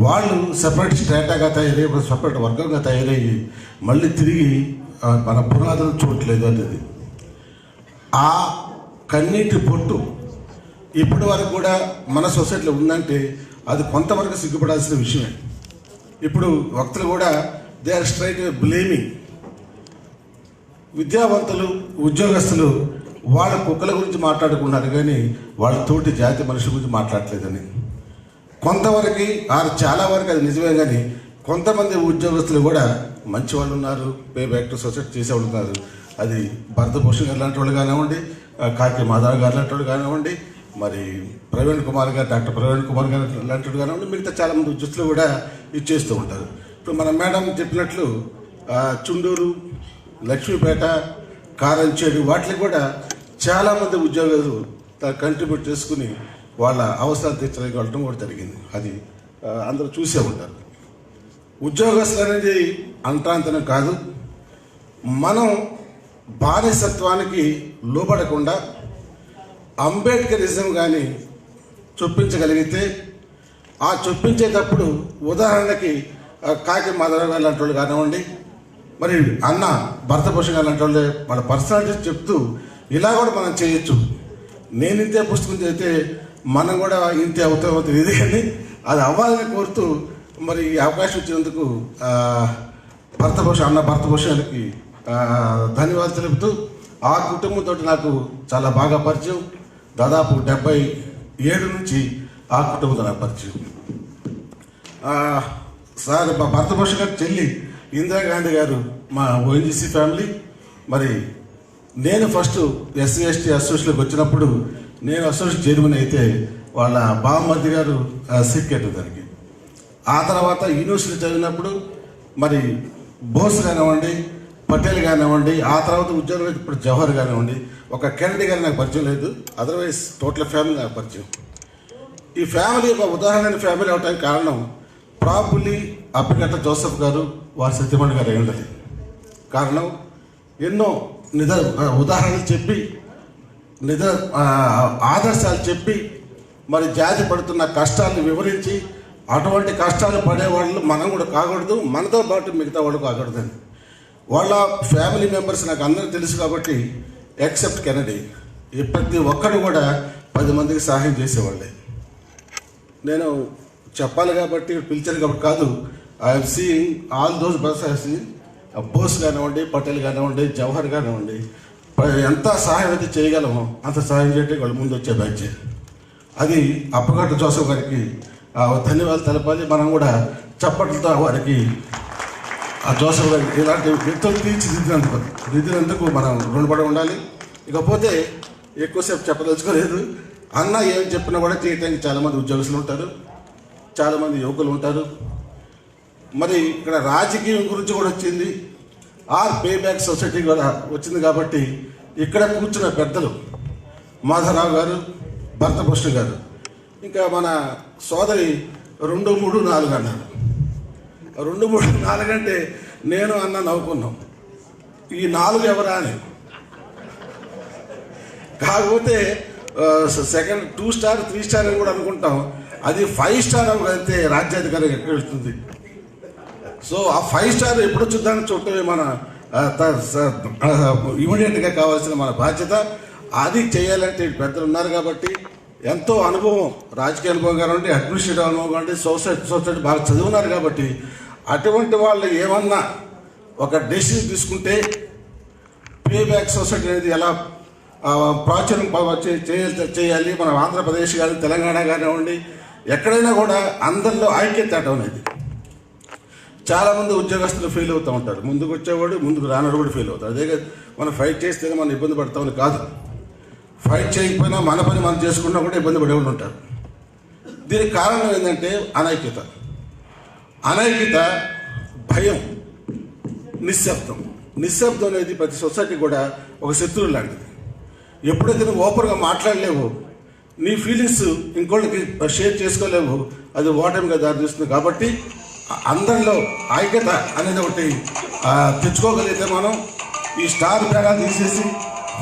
వాళ్ళు సెపరేట్ స్టేటాగా తయారయ్యి సెపరేట్ వర్గంగా తయారయ్యి మళ్ళీ తిరిగి మన పునాదులు చూడట్లేదు అనేది ఆ కన్నీటి పొట్టు ఇప్పటి వరకు కూడా మన సొసైటీలో ఉందంటే అది కొంతవరకు సిగ్గుపడాల్సిన విషయమే. ఇప్పుడు వక్తలు కూడా దే ఆర్ స్ట్రైట్ బ్లేమింగ్ విద్యావంతులు ఉద్యోగస్తులు వాళ్ళ కుక్కల గురించి మాట్లాడుకున్నారు కానీ వాళ్ళ తోటి జాతి మనుషుల గురించి మాట్లాడలేదని. కొంతవరకు చాలా వరకు అది నిజమే కానీ కొంతమంది ఉద్యోగస్తులు కూడా మంచి వాళ్ళు ఉన్నారు, పే బ్యాక్ టు సొసైటీ చేసేవాళ్ళు ఉన్నారు. అది భరతభూషణ్ గారు లాంటి వాళ్ళు కానివ్వండి, కాకి మాధవ్ గారు లాంటి వాళ్ళు కానివ్వండి, మరి ప్రవీణ్ కుమార్ గారు, డాక్టర్ ప్రవీణ్ కుమార్ గారు లాంటి వాళ్ళు కానివ్వండి, మిగతా చాలామంది ఉద్యోగస్తులు కూడా ఇచ్చేస్తూ ఉంటారు. ఇప్పుడు మన మేడం చెప్పినట్లు చుండూరు, లక్ష్మీపేట, కారంచేడు వాటికి కూడా చాలామంది ఉద్యోగులు కంట్రిబ్యూట్ చేసుకుని వాళ్ళ అవసరాలు తీర్చడానికి వెళ్ళడం కూడా జరిగింది. అది అందరూ చూసే ఉంటారు. ఉద్యోగస్తులు అనేది అంటాంతనం కాదు. మనం బానిసత్వానికి లోబడకుండా అంబేద్కరిజం కానీ చొప్పించగలిగితే ఆ చొప్పించేటప్పుడు ఉదాహరణకి కాకి మాధవరావు గారు లాంటి వాళ్ళు కానివ్వండి, మరి అన్న భరతభూషణ్ గారు లాంటి వాళ్ళు వాళ్ళ పర్సనాలిటీస్ చెప్తూ ఇలా కూడా మనం చేయొచ్చు. నేను ఇంతే పుస్తకం చేస్తే మనం కూడా ఇంతే అవుతాం ఇది కానీ అది అవ్వాలని కోరుతూ మరి ఈ అవకాశం ఇచ్చినందుకు అన్న భరతభూషణ్కి ధన్యవాదాలు తెలుపుతూ ఆ కుటుంబంతో నాకు చాలా బాగా పరిచయం. దాదాపు 77 నుంచి ఆ కుటుంబంతో నాకు పరిచయం. సార్ భరతభూషణ్ గారి చెల్లి ఇందిరాగాంధీ గారు మా ఓఎన్జీసీ ఫ్యామిలీ. మరి నేను ఫస్ట్ ఎస్సీ ఎస్టీ అసోసియేషన్కి వచ్చినప్పుడు నేను అసోసియేషన్ చైర్మన్ అయితే వాళ్ళ బామ్మర్ది గారు సెక్రటరీ దానికి. ఆ తర్వాత యూనివర్సిటీ చదివినప్పుడు మరి బోస్ కానివ్వండి, పటేల్ కానివ్వండి, ఆ తర్వాత ఉద్యోగం ఇప్పుడు జవహర్ కానివ్వండి, ఒక కెనడీ గారు నాకు పరిచయం లేదు. అదర్వైజ్ టోటల్ ఫ్యామిలీ నాకు పరిచయం. ఈ ఫ్యామిలీ ఒక ఉదాహరణ ఫ్యామిలీ అవడానికి కారణం ప్రాబుల్లీ అప్పిగట్ట జోసెఫ్ గారు, వారి సత్యమణి గారు అయి ఉండాలి. కారణం ఎన్నో ఉదాహరణలు చెప్పి ఆదర్శాలు చెప్పి మరి జాతి పడుతున్న కష్టాలను వివరించి అటువంటి కష్టాలు పడేవాళ్ళు మనం కూడా కాకూడదు, మనతో పాటు మిగతా వాళ్ళు కాకూడదని వాళ్ళ ఫ్యామిలీ మెంబర్స్ నాకు అందరికీ తెలుసు కాబట్టి ఎక్సెప్ట్ కెనడీ ప్రతి ఒక్కరు కూడా 10 మందికి సహాయం చేసేవాళ్ళే. నేను చెప్పాలి కాబట్టి పిలిచాను కాబట్టి కాదు. ఐఎమ్ సీయింగ్ ఆల్ దోస్ బస్ బోస్ కానివ్వండి, పటేల్ కానివ్వండి, జవహర్ కానివ్వండి, ఎంత సహాయం అయితే చేయగలమో అంత సహాయం చేయడానికి వాళ్ళు ముందు వచ్చే బ్యాచ్. అది అప్పగట్ట జోసఫ్ గారికి ధన్యవాదాలు తెలపాలి. మనం కూడా చప్పట్లతో వారికి ఆ జోసఫ్ గారికి ఇలాంటి వ్యక్తులు తీర్చిదిద్దినందుకు మనం రుణపడి ఉండాలి. ఇకపోతే ఎక్కువసేపు చెప్పదలుచుకోలేదు. అన్న ఏం చెప్పినా కూడా చేయడానికి చాలామంది ఉద్యోగస్తులు ఉంటారు, చాలామంది యువకులు ఉంటారు. మరి ఇక్కడ రాజకీయం గురించి కూడా వచ్చింది, ఆర్ పే బ్యాక్ సొసైటీ కూడా వచ్చింది. కాబట్టి ఇక్కడ కూర్చున్న పెద్దలు మాధవరావు గారు, భరతభూషణ్ గారు, ఇంకా మన సోదరి 2, 3, 4 అన్నారు. 2, 3, 4 అంటే నేను అన్న నవ్వుకున్నాం. ఈ 4 ఎవరా అని. కాకపోతే సెకండ్ 2 స్టార్ 3 స్టార్ అని కూడా అనుకుంటాం. అది 5 స్టార్ అయితే రాజ్యాధికారం ఎక్కడ వెళ్తుంది. సో ఆ 5 స్టార్ ఎప్పుడు చూద్దామని చూడటమే మన ఇమీడియట్గా కావాల్సిన మన బాధ్యత. అది చేయాలంటే పెద్దలు ఉన్నారు కాబట్టి ఎంతో అనుభవం, రాజకీయ అనుభవం కానివ్వండి, అడ్మినిస్ట్రేటివ్ అనుభవం కానివ్వండి, సొసైటీ బాగా చదువున్నారు కాబట్టి అటువంటి వాళ్ళు ఏమన్నా ఒక డెసిషన్ తీసుకుంటే పే బ్యాక్ సొసైటీ అనేది ఎలా ప్రాచుర్యం చేయాలి, మన ఆంధ్రప్రదేశ్ కానీ తెలంగాణ కానివ్వండి ఎక్కడైనా కూడా అందరిలో ఐక్యత అనేది. చాలామంది ఉద్యోగస్తులు ఫెయిల్ అవుతూ ఉంటారు. ముందుకు వచ్చేవాడు, ముందుకు రానడు కూడా ఫెయిల్ అవుతాడు. అదే మనం ఫైట్ చేస్తేనే మనం ఇబ్బంది పడతామని కాదు, ఫైట్ చేయకపోయినా మన పని మనం చేసుకున్నా కూడా ఇబ్బంది పడేవాళ్ళు ఉంటారు. దీనికి కారణం ఏంటంటే అనైక్యత, భయం, నిశ్శబ్దం అనేది ప్రతి సొసైటీ కూడా ఒక శత్రువు లాంటిది. ఎప్పుడైతే నువ్వు ఓపెన్గా మాట్లాడలేవు, నీ ఫీలింగ్స్ ఇంకోళ్ళకి షేర్ చేసుకోలేవు, అది ఓటమిగా దారితీస్తుంది. కాబట్టి అందరిలో ఐక్యత అనేది ఒకటి తెచ్చుకోగలిగితే మనం ఈ స్టార్ పేరా తీసేసి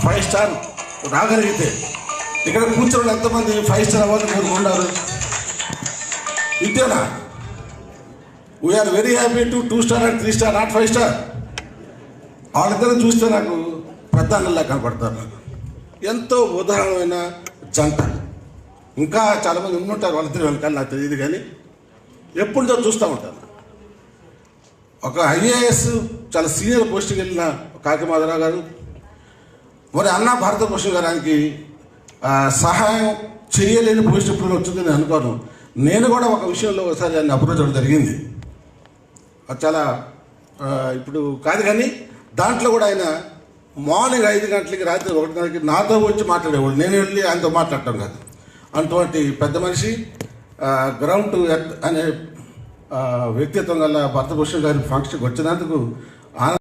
5 స్టార్ రాగలిగితే ఇక్కడ కూర్చోని ఎంతమంది 5 స్టార్ అవార్డు కోరుకున్నారు? ఇంతేనా? We are very happy to 2 star and 3 star, not 5 star. వాళ్ళిద్దరు చూస్తే నాకు ప్రధానంలా కనపడతారు. నాకు ఎంతో ఉదాహరణమైన జంట. ఇంకా చాలామంది ఉండుంటారు వాళ్ళిద్దరు వెనకాల, నాకు తెలియదు, కానీ ఎప్పుడుదో చూస్తూ ఉంటాను. ఒక ఐఏఎస్ చాలా సీనియర్ పోస్ట్కి వెళ్ళిన కాకి మాధవరావు గారు, మరి అన్నా భారతభూషణ్ గారు ఆయనకి సహాయం చేయలేని పోస్ట్ ఎప్పుడు వచ్చింది నేను అనుకోను. నేను కూడా ఒక విషయంలో ఒకసారి ఆయన అప్రోచ్ అవ్వడం జరిగింది. అది చాలా ఇప్పుడు కాదు, కానీ దాంట్లో కూడా ఆయన మార్నింగ్ 5 గంటలకి రాత్రి 1 గంటలకి నాతో వచ్చి మాట్లాడేవాడు. నేను వెళ్ళి ఆయనతో మాట్లాడటం కాదు. అటువంటి పెద్ద మనిషి, గ్రౌండ్ టు ఎర్త్ అనే వ్యక్తిత్వం గల భారతభూషణ్ గారి ఫంక్షన్కి వచ్చినందుకు